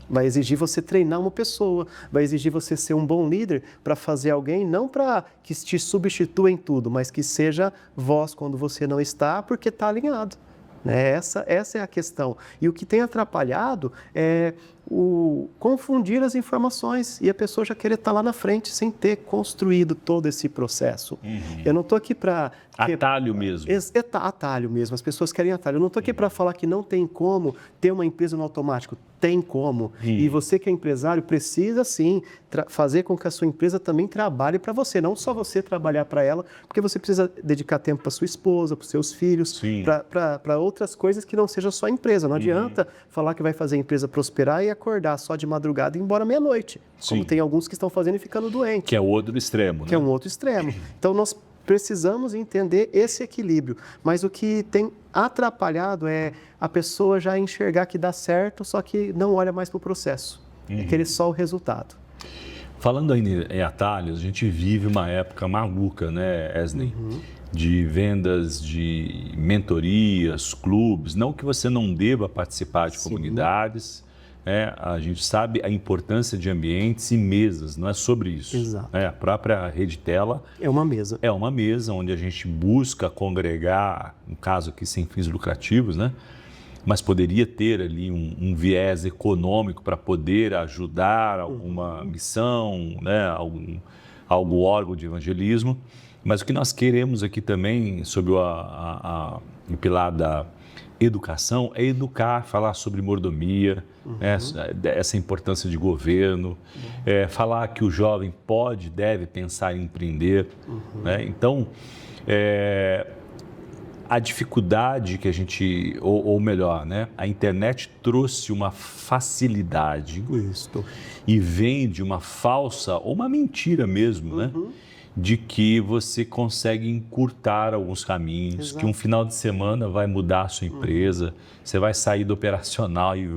Vai exigir você treinar uma pessoa, vai exigir você ser um bom líder para fazer alguém, não para que te substitua em tudo, mas que seja voz quando você não está, porque está alinhado. Né? Essa é a questão. E o que tem atrapalhado é o confundir as informações e a pessoa já querer estar lá na frente sem ter construído todo esse processo. Eu não estou aqui para... Atalho mesmo. Atalho mesmo, as pessoas querem atalho. Eu não estou aqui para falar que não tem como ter uma empresa no automático. Tem como. E você que é empresário precisa, sim, fazer com que a sua empresa também trabalhe para você. Não só você trabalhar para ela, porque você precisa dedicar tempo para sua esposa, para os seus filhos, para outras coisas que não seja só a empresa. Não adianta falar que vai fazer a empresa prosperar e acordar só de madrugada e ir embora meia-noite. Como tem alguns que estão fazendo e ficando doentes. Que é o outro extremo, né? Que é um outro extremo. Então, nós precisamos entender esse equilíbrio. Mas o que tem atrapalhado é a pessoa já enxergar que dá certo, só que não olha mais para o processo. É querer só o resultado. Falando ainda em atalhos, a gente vive uma época maluca, né, Esney? De vendas de mentorias, clubes. Não que você não deva participar de comunidades. A gente sabe a importância de ambientes e mesas, não é sobre isso. Exato. A própria Rede Tela é uma mesa. É uma mesa onde a gente busca congregar, no caso aqui sem fins lucrativos, né? Mas poderia ter ali um viés econômico para poder ajudar alguma missão, né? Algum órgão de evangelismo. Mas o que nós queremos aqui também, sobre o pilar da educação, é educar, falar sobre mordomia, essa importância de governo, falar que o jovem deve pensar em empreender. Né? Então, a dificuldade que a gente, ou melhor, né? A internet trouxe uma facilidade e vende uma falsa, ou uma mentira mesmo, né? De que você consegue encurtar alguns caminhos, que um final de semana vai mudar a sua empresa, você vai sair do operacional e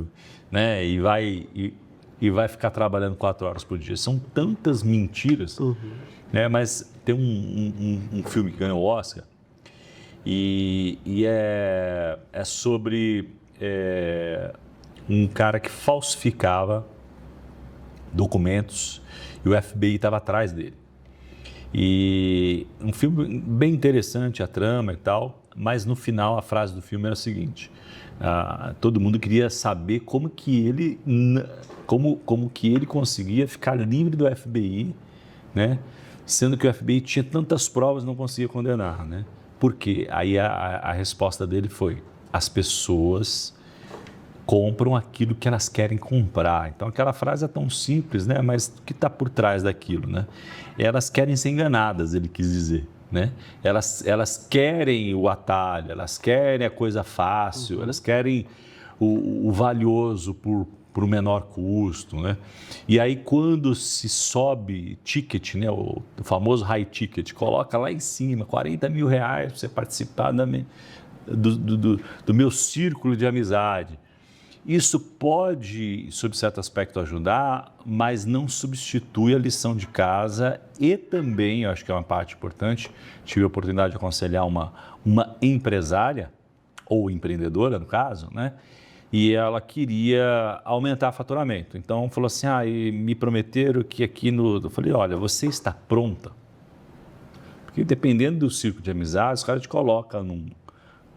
vai ficar trabalhando 4 horas por dia. São tantas mentiras, né? Mas tem um filme que ganhou o Oscar e é sobre um cara que falsificava documentos e o FBI estava atrás dele. E um filme bem interessante, a trama e tal, mas no final a frase do filme era a seguinte: todo mundo queria saber como que ele conseguia ficar livre do FBI, né? Sendo que o FBI tinha tantas provas e não conseguia condenar, né? Por quê? Aí a resposta dele foi: as pessoas compram aquilo que elas querem comprar. Então, aquela frase é tão simples, né? Mas o que está por trás daquilo, né? Elas querem ser enganadas, ele quis dizer, né? Elas querem o atalho, elas querem a coisa fácil, elas querem o valioso por um menor custo, né? E aí, quando se sobe ticket, né? O famoso high ticket, coloca lá em cima, R$40 mil para você participar do meu círculo de amizade. Isso pode, sob certo aspecto, ajudar, mas não substitui a lição de casa e também, eu acho que é uma parte importante, tive a oportunidade de aconselhar uma empresária, ou empreendedora no caso, né? E ela queria aumentar o faturamento. Então, falou assim, e me prometeram que aqui Eu falei, olha, você está pronta? Porque dependendo do círculo de amizades, o cara te coloca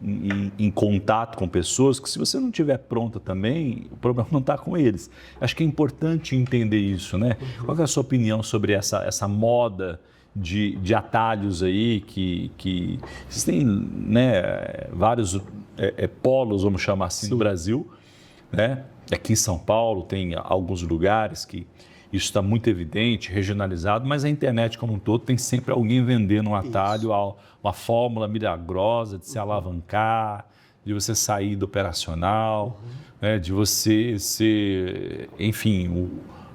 em contato com pessoas que, se você não estiver pronta também, o problema não está com eles. Acho que é importante entender isso, né? Qual é a sua opinião sobre essa moda de atalhos aí que existem, né, vários polos, vamos chamar assim, no Brasil, né? Aqui em São Paulo tem alguns lugares que isso está muito evidente, regionalizado, mas a internet como um todo tem sempre alguém vendendo um atalho, uma fórmula milagrosa de se alavancar, de você sair do operacional, né, de você ser, enfim,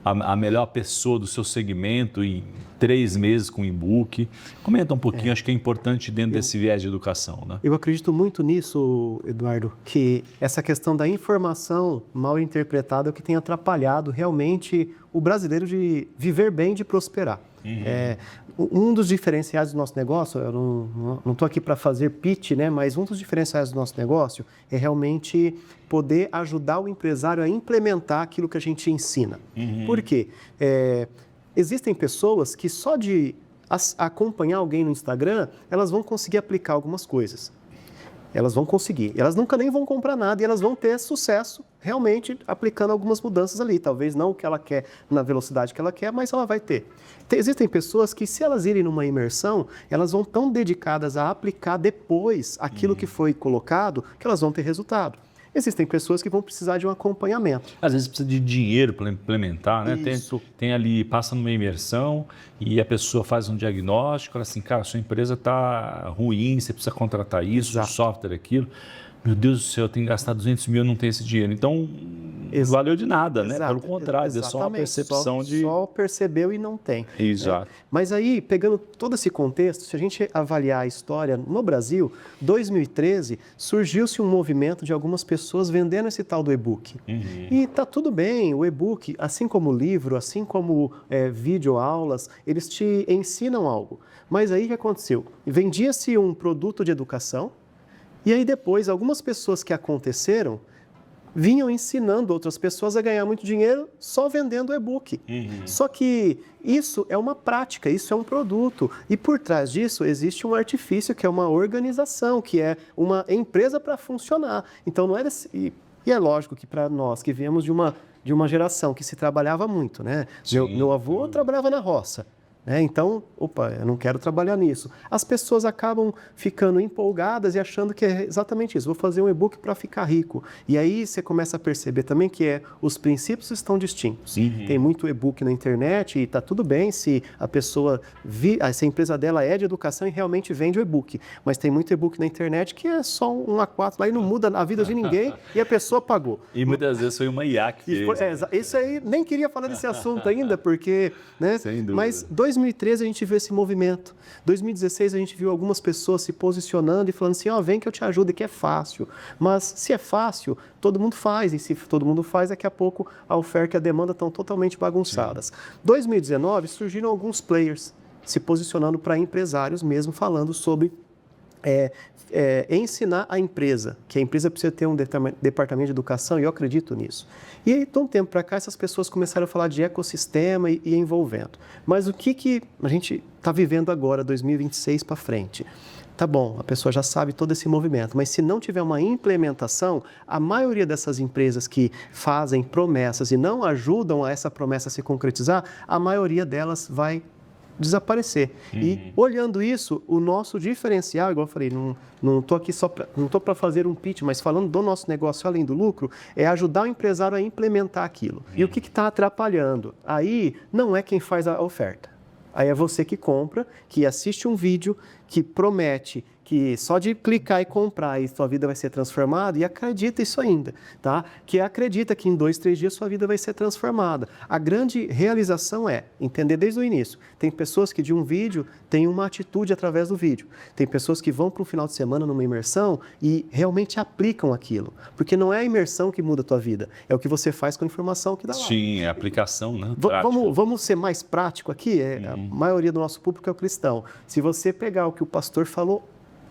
a melhor pessoa do seu segmento em 3 meses com e-book. Comenta um pouquinho, acho que é importante dentro desse viés de educação, né? Eu acredito muito nisso, Eduardo, que essa questão da informação mal interpretada é o que tem atrapalhado realmente o brasileiro de viver bem, de prosperar. Um dos diferenciais do nosso negócio, eu não estou aqui para fazer pitch, né, mas um dos diferenciais do nosso negócio é realmente poder ajudar o empresário a implementar aquilo que a gente ensina. Por quê? Existem pessoas que só de acompanhar alguém no Instagram, elas vão conseguir aplicar algumas coisas. Elas vão conseguir. Elas nunca nem vão comprar nada e elas vão ter sucesso realmente aplicando algumas mudanças ali. Talvez não o que ela quer na velocidade que ela quer, mas ela vai ter. Existem pessoas que, se elas irem numa imersão, elas vão tão dedicadas a aplicar depois aquilo que foi colocado, que elas vão ter resultado. Existem pessoas que vão precisar de um acompanhamento. Às vezes precisa de dinheiro para implementar, né? Tem ali, passa numa imersão e a pessoa faz um diagnóstico, fala assim, cara, sua empresa está ruim, você precisa contratar isso, o software, aquilo. Meu Deus do céu, eu tenho que gastar 200 mil, não tenho esse dinheiro. Então, valeu de nada, né? Pelo contrário, é só uma percepção de... Só percebeu e não tem. Exato. Mas aí, pegando todo esse contexto, se a gente avaliar a história, no Brasil, 2013, surgiu-se um movimento de algumas pessoas vendendo esse tal do e-book. E tá tudo bem, o e-book, assim como o livro, assim como videoaulas, eles te ensinam algo. Mas aí o que aconteceu? Vendia-se um produto de educação, e aí depois, algumas pessoas que aconteceram vinham ensinando outras pessoas a ganhar muito dinheiro só vendendo e-book. Só que isso é uma prática, isso é um produto. E por trás disso existe um artifício que é uma organização, que é uma empresa para funcionar. Então não é e é lógico que para nós que viemos de uma geração que se trabalhava muito, né? Meu avô trabalhava na roça. Então, eu não quero trabalhar nisso. As pessoas acabam ficando empolgadas e achando que é exatamente isso. Vou fazer um e-book para ficar rico. E aí você começa a perceber também que os princípios estão distintos. Tem muito e-book na internet e está tudo bem se a pessoa, se a empresa dela é de educação e realmente vende o e-book. Mas tem muito e-book na internet que é só um A4 lá e não muda a vida de ninguém e a pessoa pagou. E muitas vezes foi uma IA que fez. Isso aí, nem queria falar desse assunto ainda, porque... né? Sem dúvida. Mas 2013 a gente viu esse movimento. 2016 a gente viu algumas pessoas se posicionando e falando assim, vem que eu te ajudo, que é fácil. Mas se é fácil, todo mundo faz. E se todo mundo faz, daqui a pouco a oferta e a demanda estão totalmente bagunçadas. 2019 surgiram alguns players se posicionando para empresários mesmo, falando sobre ensinar a empresa, que a empresa precisa ter um departamento de educação, e eu acredito nisso. E aí, de um tempo para cá, essas pessoas começaram a falar de ecossistema e envolvendo. Mas o que a gente está vivendo agora, 2026 para frente? Tá bom, a pessoa já sabe todo esse movimento, mas se não tiver uma implementação, a maioria dessas empresas que fazem promessas e não ajudam a essa promessa se concretizar, a maioria delas vai desaparecer. E olhando isso, o nosso diferencial, igual eu falei, não estou aqui não estou para fazer um pitch, mas falando do nosso negócio além do lucro, é ajudar o empresário a implementar aquilo. E o que está atrapalhando? Aí não é quem faz a oferta. Aí é você que compra, que assiste um vídeo, que promete que só de clicar e comprar e sua vida vai ser transformada, e acredita isso ainda, tá? Que acredita que em 2, 3 dias sua vida vai ser transformada. A grande realização é entender desde o início. Tem pessoas que de um vídeo têm uma atitude através do vídeo. Tem pessoas que vão para um final de semana numa imersão e realmente aplicam aquilo. Porque não é a imersão que muda a tua vida, é o que você faz com a informação que dá lá. Sim, é a aplicação, né? Vamos ser mais prático aqui? A maioria do nosso público é cristão. Se você pegar o que o pastor falou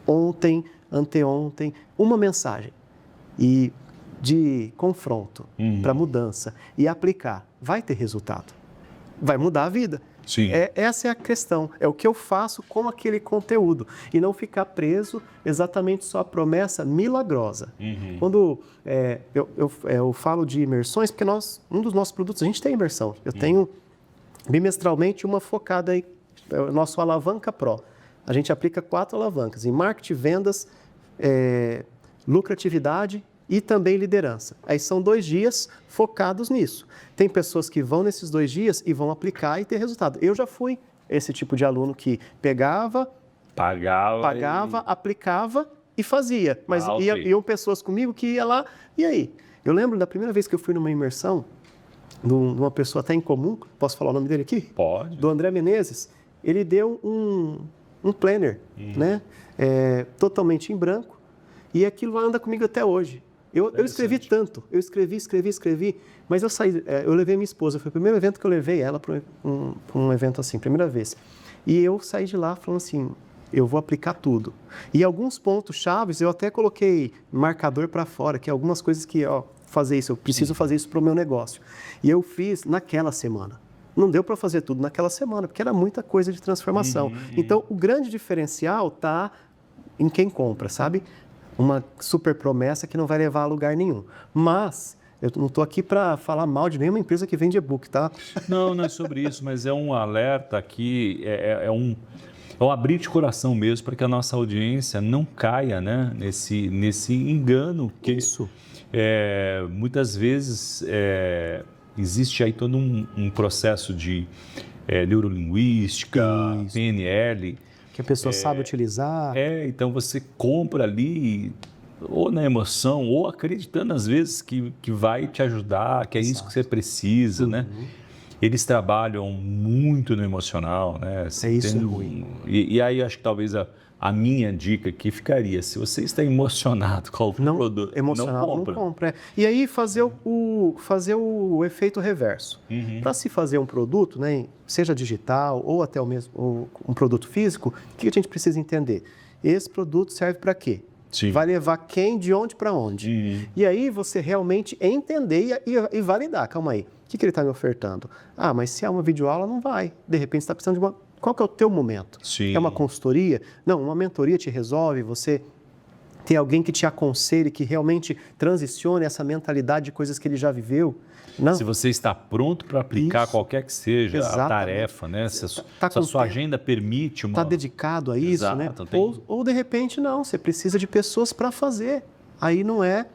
ontem, anteontem, uma mensagem e de confronto para mudança e aplicar, vai ter resultado. Vai mudar a vida. Sim. Essa é a questão. É o que eu faço com aquele conteúdo e não ficar preso exatamente só à promessa milagrosa. Quando eu falo de imersões, porque um dos nossos produtos, a gente tem imersão. Eu tenho bimestralmente uma focada em nosso Alavanca Pro. A gente aplica 4 alavancas em marketing, vendas, lucratividade e também liderança. Aí são 2 dias focados nisso. Tem pessoas que vão nesses 2 dias e vão aplicar e ter resultado. Eu já fui esse tipo de aluno que pegava, pagava, aplicava e fazia. Mas iam pessoas comigo que ia lá, e aí? Eu lembro da primeira vez que eu fui numa imersão, de uma pessoa até em comum, posso falar o nome dele aqui? Pode. Do André Menezes. Ele deu um planner, né? Totalmente em branco, e aquilo anda comigo até hoje. Eu escrevi tanto, eu escrevi, mas eu levei minha esposa, foi o primeiro evento que eu levei ela para um evento assim, primeira vez. E eu saí de lá falando assim, eu vou aplicar tudo. E alguns pontos chaves eu até coloquei marcador para fora, que é algumas coisas que, fazer isso, eu preciso fazer isso para o meu negócio. E eu fiz naquela semana. Não deu para fazer tudo naquela semana, porque era muita coisa de transformação. Então, o grande diferencial está em quem compra, sabe? Uma super promessa que não vai levar a lugar nenhum. Mas eu não estou aqui para falar mal de nenhuma empresa que vende e-book, tá? Não é sobre isso, mas é um alerta aqui, é um abrir de coração mesmo para que a nossa audiência não caia, né, nesse engano que Isso. Muitas vezes existe aí todo um processo de neurolinguística, Isso. PNL. Que a pessoa sabe utilizar. Então você compra ali, ou na emoção, ou acreditando às vezes que vai te ajudar, que é isso que você precisa, né? Eles trabalham muito no emocional, né? Isso é ruim. E aí acho que talvez a minha dica aqui ficaria, se você está emocionado com o produto, não compra. E aí fazer o efeito reverso. Para se fazer um produto, né, seja digital ou até um produto físico, o que a gente precisa entender? Esse produto serve para quê? Sim. Vai levar quem de onde para onde? E aí você realmente entender e validar. Calma aí, o que ele está me ofertando? Mas se é uma videoaula, não vai. De repente você está precisando de uma... Qual que é o teu momento? Sim. É uma consultoria? Não, uma mentoria te resolve, você tem alguém que te aconselhe, que realmente transicione essa mentalidade de coisas que ele já viveu. Não. Se você está pronto para aplicar qualquer que seja a tarefa, né? Se a sua agenda permite uma... Está dedicado a isso, Exato, né? tem... Ou de repente não, você precisa de pessoas para fazer. Aí não é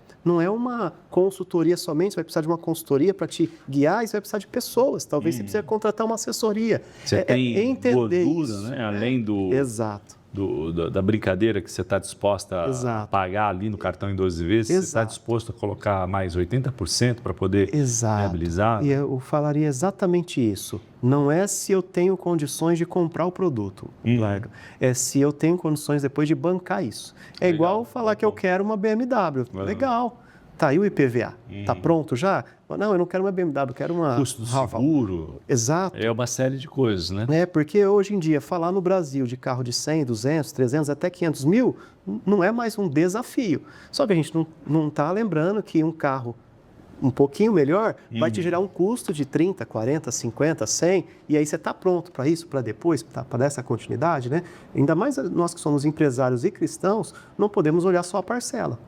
uma consultoria somente, você vai precisar de uma consultoria para te guiar, e você vai precisar de pessoas. Talvez você precise contratar uma assessoria. Você tem gordura, isso, né? Além do... Exato. Da brincadeira que você está disposta a pagar ali no cartão em 12 vezes, você está disposto a colocar mais 80% para poder viabilizar? E eu falaria exatamente isso. Não é se eu tenho condições de comprar o produto, Largo. É se eu tenho condições depois de bancar isso. É igual falar que eu quero uma BMW. Legal. Tá aí o IPVA. Tá pronto já? Não, eu não quero uma BMW, eu quero uma... Custo do seguro. Exato. É uma série de coisas, né? Porque hoje em dia, falar no Brasil de carro de 100, 200, 300, até 500 mil, não é mais um desafio. Só que a gente não está lembrando que um carro um pouquinho melhor vai te gerar um custo de 30, 40, 50, 100, e aí você está pronto para isso, para depois, para dar essa continuidade, né? Ainda mais nós que somos empresários e cristãos, não podemos olhar só a parcela.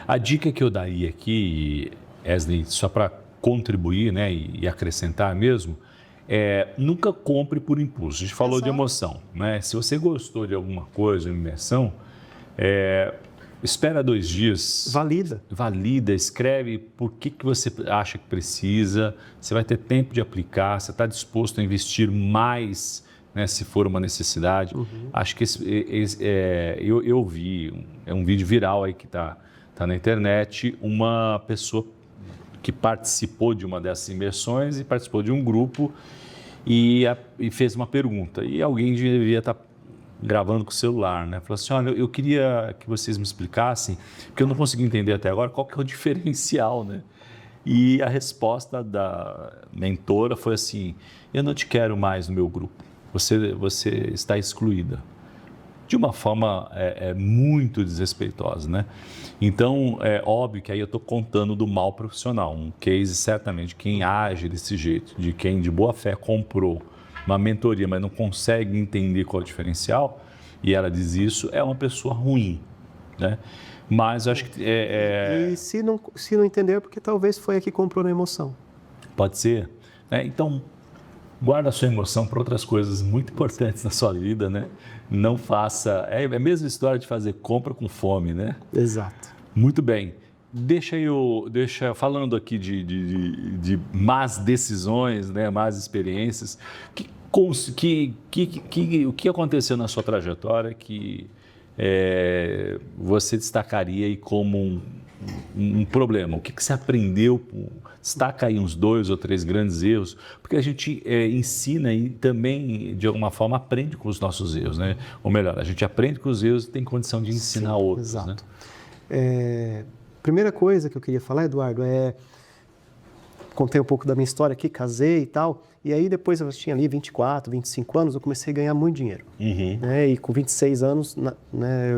A dica que eu daria aqui, Wesley, só para contribuir, né, e acrescentar mesmo, nunca compre por impulso. A gente falou de emoção, né? Se você gostou de alguma coisa, uma imersão, espera 2 dias. Valida, escreve por que você acha que precisa, você vai ter tempo de aplicar, você está disposto a investir mais, né, se for uma necessidade. Acho que eu vi, é um vídeo viral aí que está na internet, uma pessoa que participou de uma dessas imersões e participou de um grupo e fez uma pergunta. E alguém devia estar gravando com o celular, né? Falou assim, olha, eu queria que vocês me explicassem, porque eu não consegui entender até agora qual que é o diferencial, né? E a resposta da mentora foi assim, eu não te quero mais no meu grupo, você está excluída. De uma forma muito desrespeitosa, né? Então, é óbvio que aí eu estou contando do mal profissional, um case certamente de quem age desse jeito, de quem de boa fé comprou uma mentoria, mas não consegue entender qual é o diferencial, e ela diz isso, é uma pessoa ruim, né? Mas eu acho que... E se não entender, porque talvez foi a que comprou na emoção. Pode ser, né? Então, guarda a sua emoção para outras coisas muito importantes na sua vida, né? Não faça... É a mesma história de fazer compra com fome, né? Exato. Muito bem. Falando aqui de más decisões, né? Más experiências, o que aconteceu na sua trajetória que você destacaria aí como um problema? O que você aprendeu? Destaca aí uns 2 ou 3 grandes erros, porque a gente ensina e também, de alguma forma, aprende com os nossos erros, né? Ou melhor, a gente aprende com os erros e tem condição de ensinar outros, exato. né? Primeira coisa que eu queria falar, Eduardo, contei um pouco da minha história aqui, casei e tal, e aí depois eu tinha ali 24, 25 anos, eu comecei a ganhar muito dinheiro. Né? E com 26 anos, né,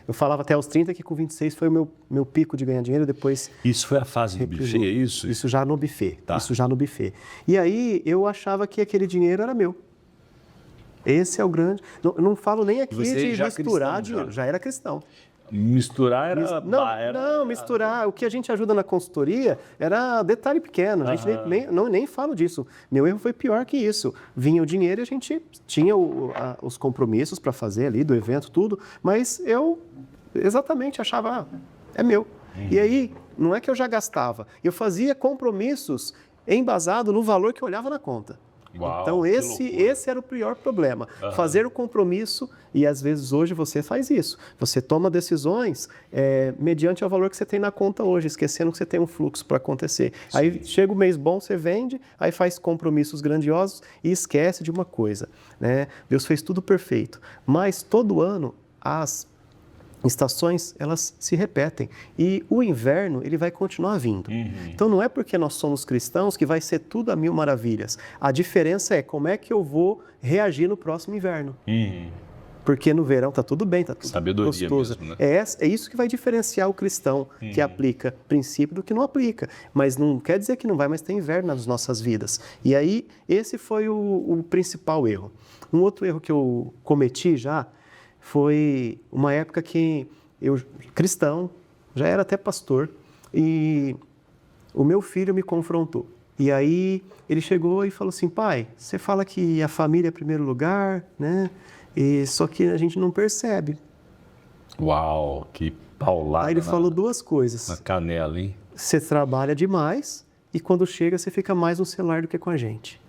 eu falava até aos 30 que com 26 foi o meu pico de ganhar dinheiro, depois... Isso foi a fase do buffet, é isso? Isso já no buffet, tá. Isso já no buffet. E aí eu achava que aquele dinheiro era meu. Esse é o grande... Não falo nem aqui de misturar dinheiro, já era cristão. Misturar era... Não, misturar. O que a gente ajuda na consultoria era detalhe pequeno. A gente nem falo disso. Meu erro foi pior que isso. Vinha o dinheiro e a gente tinha os compromissos para fazer ali do evento, tudo, mas eu exatamente achava, é meu. E aí, não é que eu já gastava, eu fazia compromissos embasado no valor que eu olhava na conta. Uau, então, esse era o pior problema. Fazer o compromisso, e às vezes hoje você faz isso. Você toma decisões mediante o valor que você tem na conta hoje, esquecendo que você tem um fluxo para acontecer. Sim. Aí chega o mês bom, você vende, aí faz compromissos grandiosos e esquece de uma coisa, né? Deus fez tudo perfeito, mas todo ano as estações, elas se repetem e o inverno, ele vai continuar vindo. Então, não é porque nós somos cristãos que vai ser tudo a mil maravilhas. A diferença é como é que eu vou reagir no próximo inverno. Porque no verão está tudo bem, está tudo sabedoria gostoso. Mesmo, né? É isso que vai diferenciar o cristão que aplica princípio do que não aplica. Mas não quer dizer que não vai mais ter inverno nas nossas vidas. E aí, esse foi o principal erro. Um outro erro que eu cometi já foi uma época que eu, cristão, já era até pastor, e o meu filho me confrontou. E aí ele chegou e falou assim: pai, você fala que a família é primeiro lugar, né? E só que a gente não percebe. Uau, que paulada. Aí ele falou 2 coisas. Na canela, hein? Você trabalha demais e quando chega você fica mais no celular do que com a gente.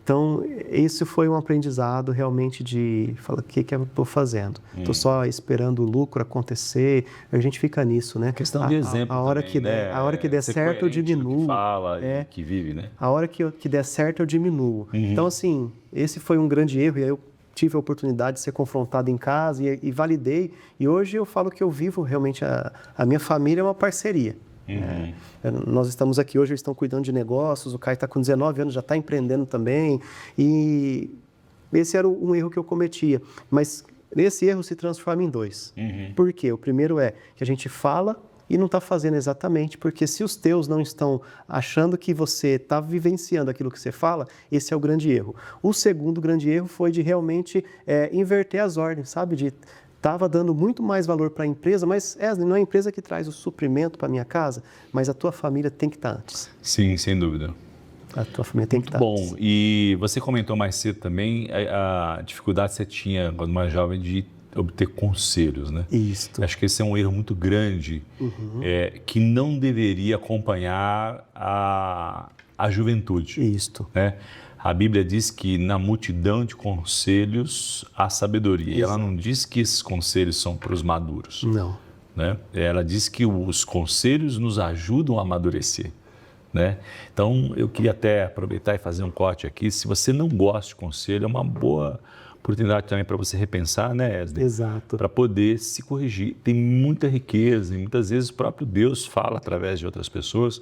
Então, isso foi um aprendizado realmente de falar, o que eu estou fazendo? Estou só esperando o lucro acontecer, a gente fica nisso, né? Questão de exemplo a hora também, que né? der, a hora que der certo, eu diminuo. Que fala e que vive, né? A hora que der certo, eu diminuo. Então, assim, esse foi um grande erro e aí eu tive a oportunidade de ser confrontado em casa e validei. E hoje eu falo que eu vivo realmente, a minha família é uma parceria. Nós estamos aqui hoje, eles estão cuidando de negócios, o Caio está com 19 anos, já está empreendendo também, e esse era um erro que eu cometia, mas esse erro se transforma em 2. Por quê? O primeiro é que a gente fala e não está fazendo exatamente, porque se os teus não estão achando que você está vivenciando aquilo que você fala, esse é o grande erro. O segundo grande erro foi de realmente inverter as ordens, sabe? Estava dando muito mais valor para a empresa, mas não é a empresa que traz o suprimento para a minha casa, mas a tua família tem que estar antes. Sim, sem dúvida. A tua família tem que estar antes. Bom, e você comentou mais cedo também a dificuldade que você tinha quando mais jovem de obter conselhos, né? Isso. Acho que esse é um erro muito grande, que não deveria acompanhar a juventude. Isso. Né? A Bíblia diz que na multidão de conselhos há sabedoria. E ela não diz que esses conselhos são para os maduros. Não. Né? Ela diz que os conselhos nos ajudam a amadurecer. Né? Então, eu queria até aproveitar e fazer um corte aqui. Se você não gosta de conselho, é uma boa oportunidade também para você repensar, né, Esdras? Exato. Para poder se corrigir. Tem muita riqueza e muitas vezes o próprio Deus fala através de outras pessoas.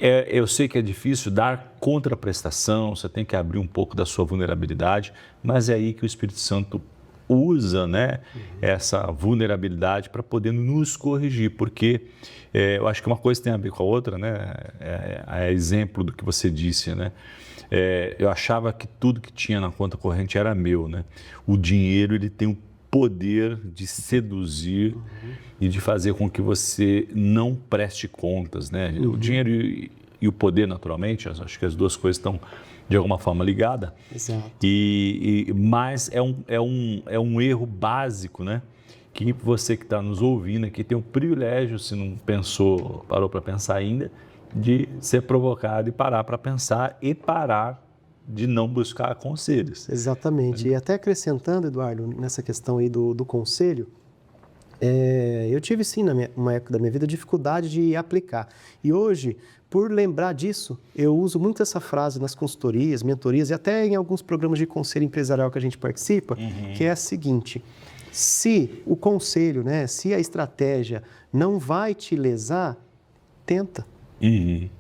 Eu sei que é difícil dar contraprestação, você tem que abrir um pouco da sua vulnerabilidade, mas é aí que o Espírito Santo usa, né, essa vulnerabilidade para poder nos corrigir, porque eu acho que uma coisa tem a ver com a outra, né, é exemplo do que você disse, né, eu achava que tudo que tinha na conta corrente era meu, né, o dinheiro ele tem o poder de seduzir e de fazer com que você não preste contas, né? O dinheiro e o poder, naturalmente, acho que as 2 coisas estão de alguma forma ligadas. Exato. Mas é um erro básico, né? Que você que está nos ouvindo aqui tem o privilégio, se não parou para pensar ainda, de ser provocado e parar para pensar e parar de não buscar conselhos. Exatamente. E até acrescentando, Eduardo, nessa questão aí do conselho, Eu tive sim, uma época da minha vida, dificuldade de aplicar. E hoje, por lembrar disso, eu uso muito essa frase nas consultorias, mentorias e até em alguns programas de conselho empresarial que a gente participa, que é a seguinte: se o conselho, né, se a estratégia não vai te lesar, tenta,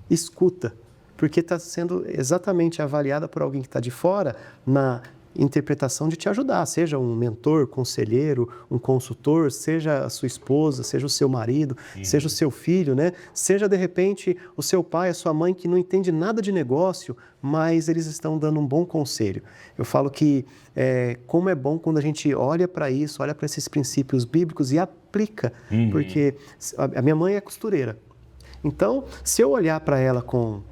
escuta, porque está sendo exatamente avaliada por alguém que está de fora na interpretação de te ajudar, seja um mentor, conselheiro, um consultor, seja a sua esposa, seja o seu marido, seja o seu filho, né? Seja de repente o seu pai, a sua mãe que não entende nada de negócio, mas eles estão dando um bom conselho. Eu falo que como é bom quando a gente olha para isso, olha para esses princípios bíblicos e aplica, porque a minha mãe é costureira. Então, se eu olhar para ela com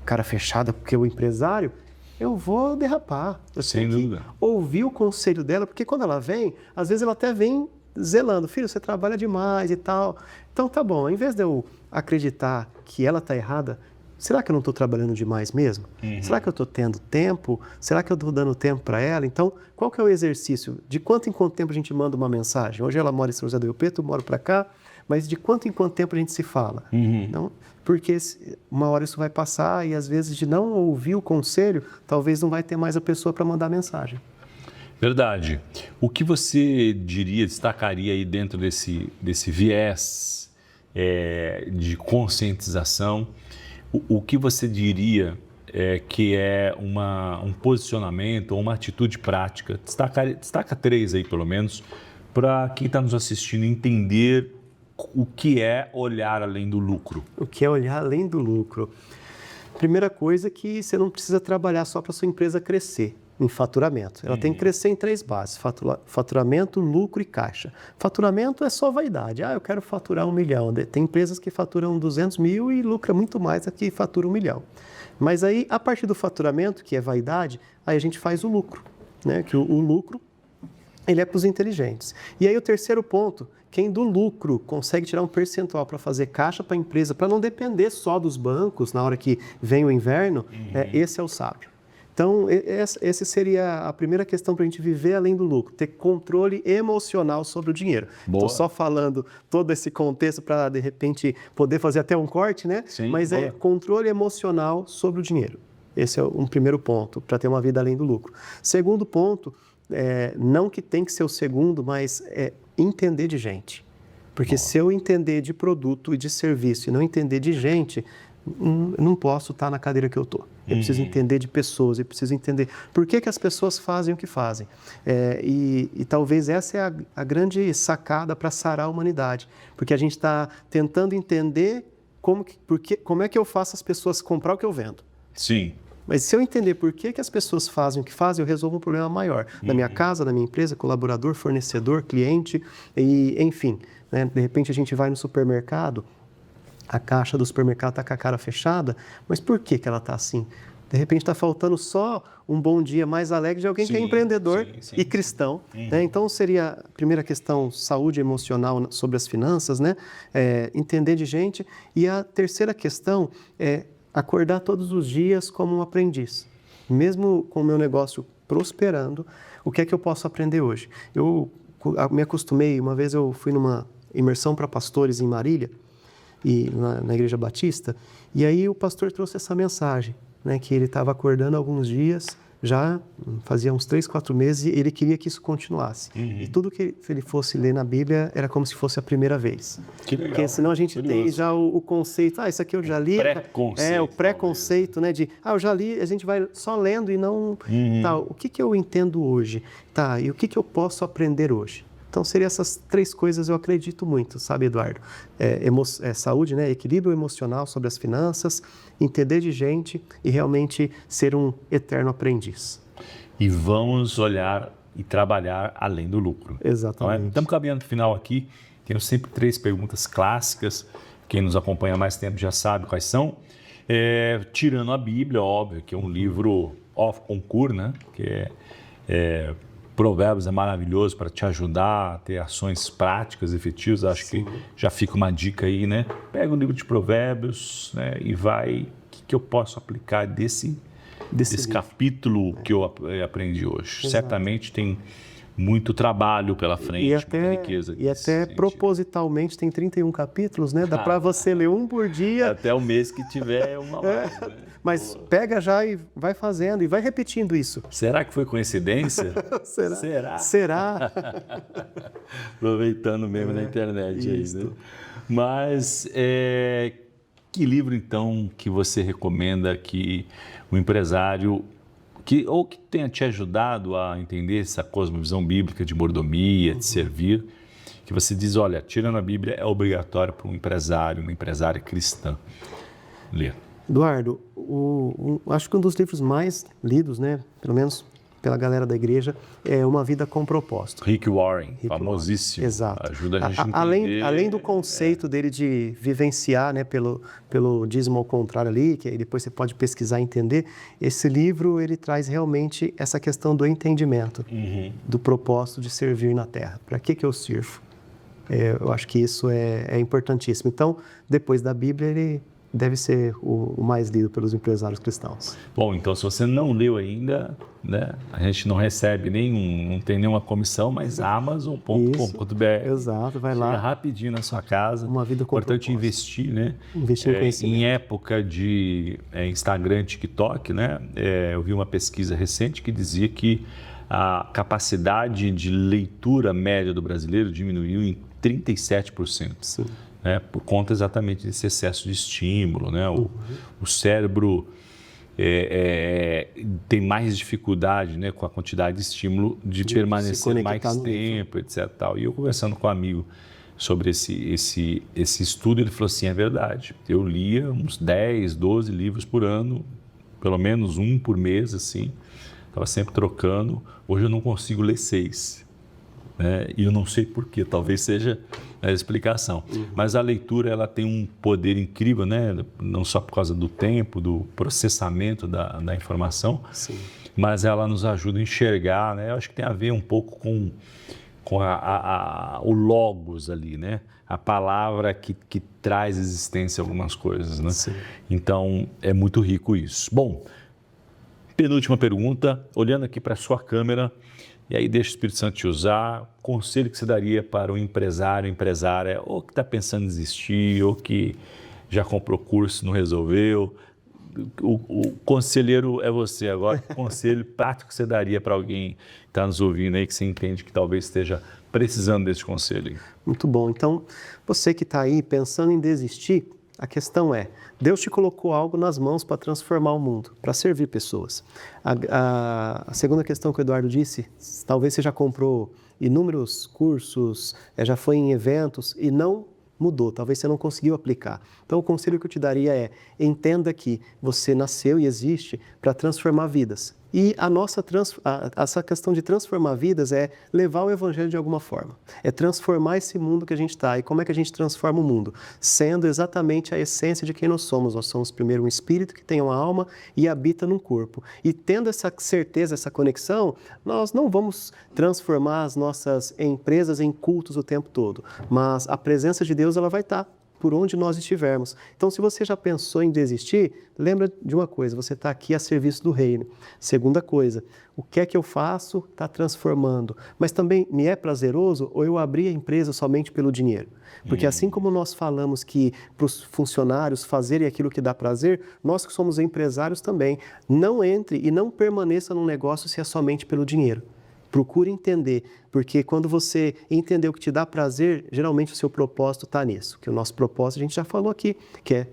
cara fechada, porque o empresário, eu vou derrapar. Eu Sem dúvida. Ouvir o conselho dela, porque quando ela vem, às vezes ela até vem zelando. Filho, você trabalha demais e tal. Então tá bom, em vez de eu acreditar que ela está errada, será que eu não estou trabalhando demais mesmo? Será que eu estou tendo tempo? Será que eu estou dando tempo para ela? Então, qual que é o exercício? De quanto em quanto tempo a gente manda uma mensagem? Hoje ela mora em São José do Rio Preto, eu moro para cá, mas de quanto em quanto tempo a gente se fala? Não? Porque uma hora isso vai passar e às vezes de não ouvir o conselho, talvez não vai ter mais a pessoa para mandar mensagem. Verdade. O que você diria, destacaria aí dentro desse viés de conscientização? O que você diria que é um posicionamento ou uma atitude prática? Destaca 3 aí, pelo menos, para quem está nos assistindo entender o que é olhar além do lucro. O que é olhar além do lucro? Primeira coisa é que você não precisa trabalhar só para a sua empresa crescer em faturamento. Ela tem que crescer em 3 bases: faturamento, lucro e caixa. Faturamento é só vaidade. Eu quero faturar 1 milhão. Tem empresas que faturam 200 mil e lucra muito mais do que fatura 1 milhão. Mas aí, a partir do faturamento, que é vaidade, aí a gente faz o lucro, né? Que o lucro, ele é para os inteligentes. E aí o terceiro ponto: quem do lucro consegue tirar um percentual para fazer caixa para a empresa, para não depender só dos bancos na hora que vem o inverno, esse é o sábio. Então, essa seria a primeira questão para a gente viver além do lucro: ter controle emocional sobre o dinheiro. Estou só falando todo esse contexto para, de repente, poder fazer até um corte, né? Sim, mas boa. é controle emocional sobre o dinheiro. Esse é um primeiro ponto para ter uma vida além do lucro. Segundo ponto, não que tem que ser o segundo, mas entender de gente. Porque se eu entender de produto e de serviço e não entender de gente, eu não posso estar na cadeira que eu estou. Eu preciso entender de pessoas, eu preciso entender por que as pessoas fazem o que fazem. E talvez essa é a grande sacada para sarar a humanidade. Porque a gente está tentando entender como é que eu faço as pessoas comprar o que eu vendo. Sim. Mas se eu entender por que as pessoas fazem o que fazem, eu resolvo um problema maior. Na minha casa, na minha empresa, colaborador, fornecedor, cliente, e enfim. Né? De repente a gente vai no supermercado, a caixa do supermercado está com a cara fechada, mas por que ela está assim? De repente está faltando só um bom dia mais alegre de alguém que é empreendedor e cristão. Né? Então seria a primeira questão, saúde emocional sobre as finanças, né? Entender de gente. E a terceira questão é acordar todos os dias como um aprendiz. Mesmo com o meu negócio prosperando, o que é que eu posso aprender hoje? Eu me acostumei, uma vez eu fui numa imersão para pastores em Marília, na Igreja Batista, e aí o pastor trouxe essa mensagem, né, que ele estava acordando alguns dias, já fazia uns 3, 4 meses, e ele queria que isso continuasse. E tudo que ele fosse ler na Bíblia era como se fosse a primeira vez. Que legal. Porque senão a gente tem já o conceito, isso aqui eu já li. O preconceito, né, eu já li, a gente vai só lendo e não... Tá, o que eu entendo hoje? Tá, e o que eu posso aprender hoje? Então, seriam essas 3 coisas, eu acredito muito, sabe, Eduardo? Saúde, né? Equilíbrio emocional sobre as finanças, entender de gente e realmente ser um eterno aprendiz. E vamos olhar e trabalhar além do lucro. Exatamente. Estamos caminhando para o final aqui. Temos sempre 3 perguntas clássicas. Quem nos acompanha há mais tempo já sabe quais são. Tirando a Bíblia, óbvio, que é um livro off concurso, né? Que Provérbios é maravilhoso para te ajudar a ter ações práticas, efetivas. Acho que já fica uma dica aí, né? Pega um livro de Provérbios, né, e vai... O que eu posso aplicar desse capítulo que eu aprendi hoje? Exato. Certamente tem muito trabalho pela frente, muita riqueza. E até propositalmente tem 31 capítulos, né? Dá para você ler um por dia. Até o mês que tiver uma live, né? Mas pega já e vai fazendo e vai repetindo isso. Será que foi coincidência? Será? Aproveitando mesmo na internet aí, né? Mas que livro então que você recomenda que o empresário que tenha te ajudado a entender essa cosmovisão bíblica de mordomia, de servir, que você diz, olha, tirando a Bíblia, é obrigatório para um empresário, uma empresária cristã ler? Eduardo, acho que um dos livros mais lidos, né, pelo menos pela galera da igreja, é Uma Vida com Propósito. Rick Warren, famosíssimo. Exato. Ajuda a gente a entender. Além do conceito dele de vivenciar, né, pelo dízimo ao contrário ali, que aí depois você pode pesquisar e entender, esse livro ele traz realmente essa questão do entendimento, do propósito de servir na terra. Para que eu sirvo? Eu acho que isso é importantíssimo. Então, depois da Bíblia, ele deve ser o mais lido pelos empresários cristãos. Bom, então se você não leu ainda, né, a gente não recebe não tem nenhuma comissão, mas amazon.com.br. Exato, vai lá. Chega rapidinho na sua casa. Uma vida com importante propósito. Investir, né? Investir em conhecimento. Em época de Instagram, TikTok, né? Eu vi uma pesquisa recente que dizia que a capacidade de leitura média do brasileiro diminuiu em 37%. Sim. Né, por conta exatamente desse excesso de estímulo, né? O cérebro tem mais dificuldade, né, com a quantidade de estímulo de permanecer mais tempo, etc. Tal. E eu conversando com um amigo sobre esse estudo, ele falou assim, é verdade, eu lia uns 10, 12 livros por ano, pelo menos um por mês, assim, estava sempre trocando, hoje eu não consigo ler 6. Né? E eu não sei porquê, talvez seja a explicação. Mas a leitura ela tem um poder incrível, né? Não só por causa do tempo, do processamento da informação, Sim. mas ela nos ajuda a enxergar, né? Eu acho que tem a ver um pouco com o logos ali, né? A palavra que traz existência a algumas coisas, né? Sim. Então, é muito rico isso. Bom, penúltima pergunta, olhando aqui para a sua câmera, e aí deixa o Espírito Santo te usar, conselho que você daria para o empresário, empresária, ou que está pensando em desistir, ou que já comprou curso e não resolveu. O conselheiro é você agora. Que conselho prático que você daria para alguém que está nos ouvindo aí, que você entende que talvez esteja precisando desse conselho? Muito bom. Então, você que está aí pensando em desistir, a questão é, Deus te colocou algo nas mãos para transformar o mundo, para servir pessoas. A segunda questão que o Eduardo disse, talvez você já comprou inúmeros cursos, já foi em eventos e não mudou, talvez você não conseguiu aplicar. Então, o conselho que eu te daria é, entenda que você nasceu e existe para transformar vidas. E essa questão de transformar vidas é levar o evangelho de alguma forma. É transformar esse mundo que a gente está. E como é que a gente transforma o mundo? Sendo exatamente a essência de quem nós somos. Nós somos primeiro um espírito que tem uma alma e habita num corpo. E tendo essa certeza, essa conexão, nós não vamos transformar as nossas empresas em cultos o tempo todo. Mas a presença de Deus ela vai estar por onde nós estivermos. Então, se você já pensou em desistir, lembra de uma coisa, você está aqui a serviço do reino. Segunda coisa, o que é que eu faço? Está transformando. Mas também me é prazeroso ou eu abri a empresa somente pelo dinheiro? Porque assim como nós falamos que para os funcionários fazerem aquilo que dá prazer, nós que somos empresários também, não entre e não permaneça num negócio se é somente pelo dinheiro. Procure entender, porque quando você entender o que te dá prazer, geralmente o seu propósito está nisso. Que o nosso propósito, a gente já falou aqui, que é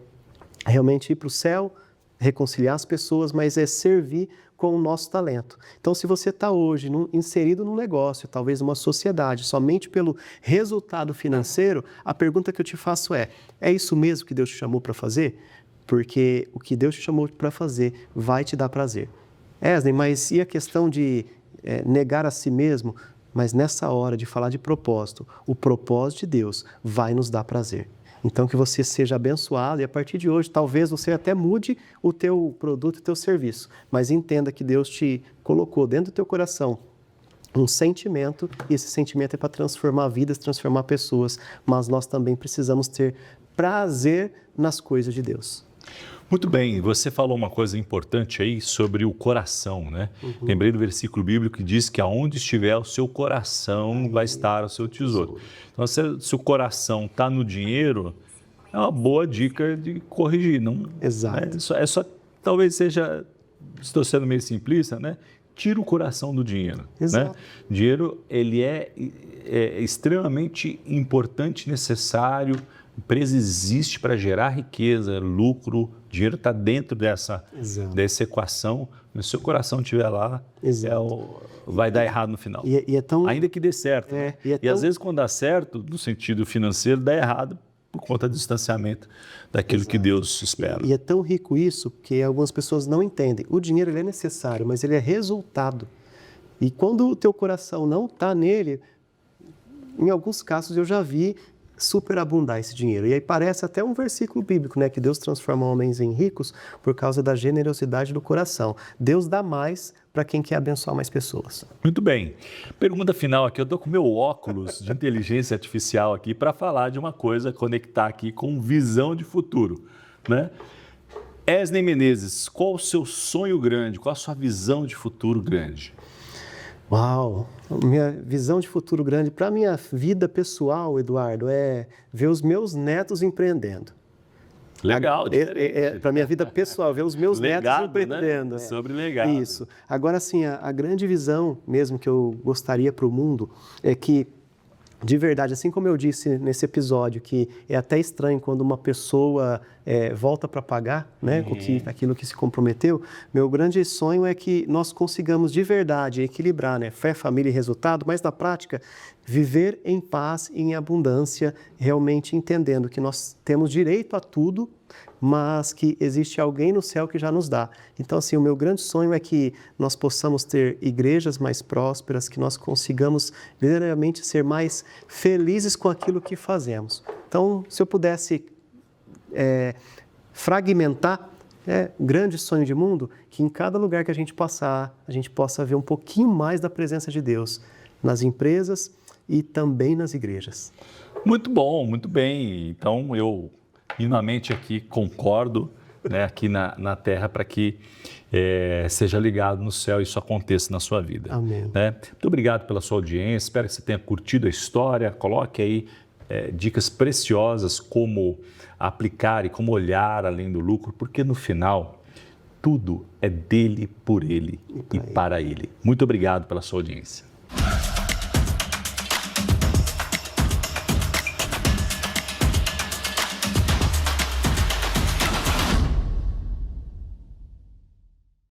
realmente ir para o céu, reconciliar as pessoas, mas é servir com o nosso talento. Então, se você está hoje inserido num negócio, talvez numa sociedade, somente pelo resultado financeiro, a pergunta que eu te faço é isso mesmo que Deus te chamou para fazer? Porque o que Deus te chamou para fazer vai te dar prazer. Wesley, mas e a questão de negar a si mesmo? Mas nessa hora de falar de propósito, o propósito de Deus vai nos dar prazer. Então que você seja abençoado e a partir de hoje talvez você até mude o teu produto e o teu serviço, mas entenda que Deus te colocou dentro do teu coração um sentimento e esse sentimento é para transformar vidas, transformar pessoas, mas nós também precisamos ter prazer nas coisas de Deus. Muito bem, você falou uma coisa importante aí sobre o coração, né? Lembrei do versículo bíblico que diz que aonde estiver o seu coração vai estar o seu tesouro. Então, se o coração está no dinheiro, é uma boa dica de corrigir. Não, Exato. Talvez seja, estou sendo meio simplista, né? Tira o coração do dinheiro. Exato. Né? Dinheiro, ele é extremamente importante, necessário. A empresa existe para gerar riqueza, lucro, dinheiro está dentro dessa equação. Se o seu coração estiver lá, vai dar errado no final. E é tão... Ainda que dê certo. Né? E às vezes, quando dá certo, no sentido financeiro, dá errado por conta do distanciamento daquilo que Deus espera. E é tão rico isso que algumas pessoas não entendem. O dinheiro ele é necessário, mas ele é resultado. E quando o teu coração não está nele, em alguns casos eu já vi superabundar esse dinheiro. E aí parece até um versículo bíblico, né? Que Deus transforma homens em ricos por causa da generosidade do coração. Deus dá mais para quem quer abençoar mais pessoas. Muito bem. Pergunta final aqui. Eu estou com meu óculos de inteligência artificial aqui para falar de uma coisa, conectar aqui com visão de futuro, né? Esney Menezes, qual o seu sonho grande? Qual a sua visão de futuro grande? Uau! Minha visão de futuro grande para a minha vida pessoal, Eduardo, é ver os meus netos empreendendo. Legal. Para a minha vida pessoal, ver os meus netos empreendendo. Né? Sobre legado. Isso. Agora, sim, a grande visão mesmo que eu gostaria para o mundo é que, de verdade, assim como eu disse nesse episódio, que é até estranho quando uma pessoa volta para pagar, né, aquilo que se comprometeu, meu grande sonho é que nós consigamos de verdade equilibrar, né, fé, família e resultado, mas na prática viver em paz e em abundância, realmente entendendo que nós temos direito a tudo, mas que existe alguém no céu que já nos dá. Então, assim, o meu grande sonho é que nós possamos ter igrejas mais prósperas, que nós consigamos verdadeiramente ser mais felizes com aquilo que fazemos. Então, se eu pudesse fragmentar, grande sonho de mundo, que em cada lugar que a gente passar, a gente possa ver um pouquinho mais da presença de Deus nas empresas e também nas igrejas. Muito bom, muito bem. Então, eu minimamente aqui concordo, né, aqui na Terra para que seja ligado no céu e isso aconteça na sua vida. Amém. Né? Muito obrigado pela sua audiência, espero que você tenha curtido a história, coloque aí dicas preciosas como aplicar e como olhar além do lucro, porque no final tudo é dele, por ele e para ele. Muito obrigado pela sua audiência.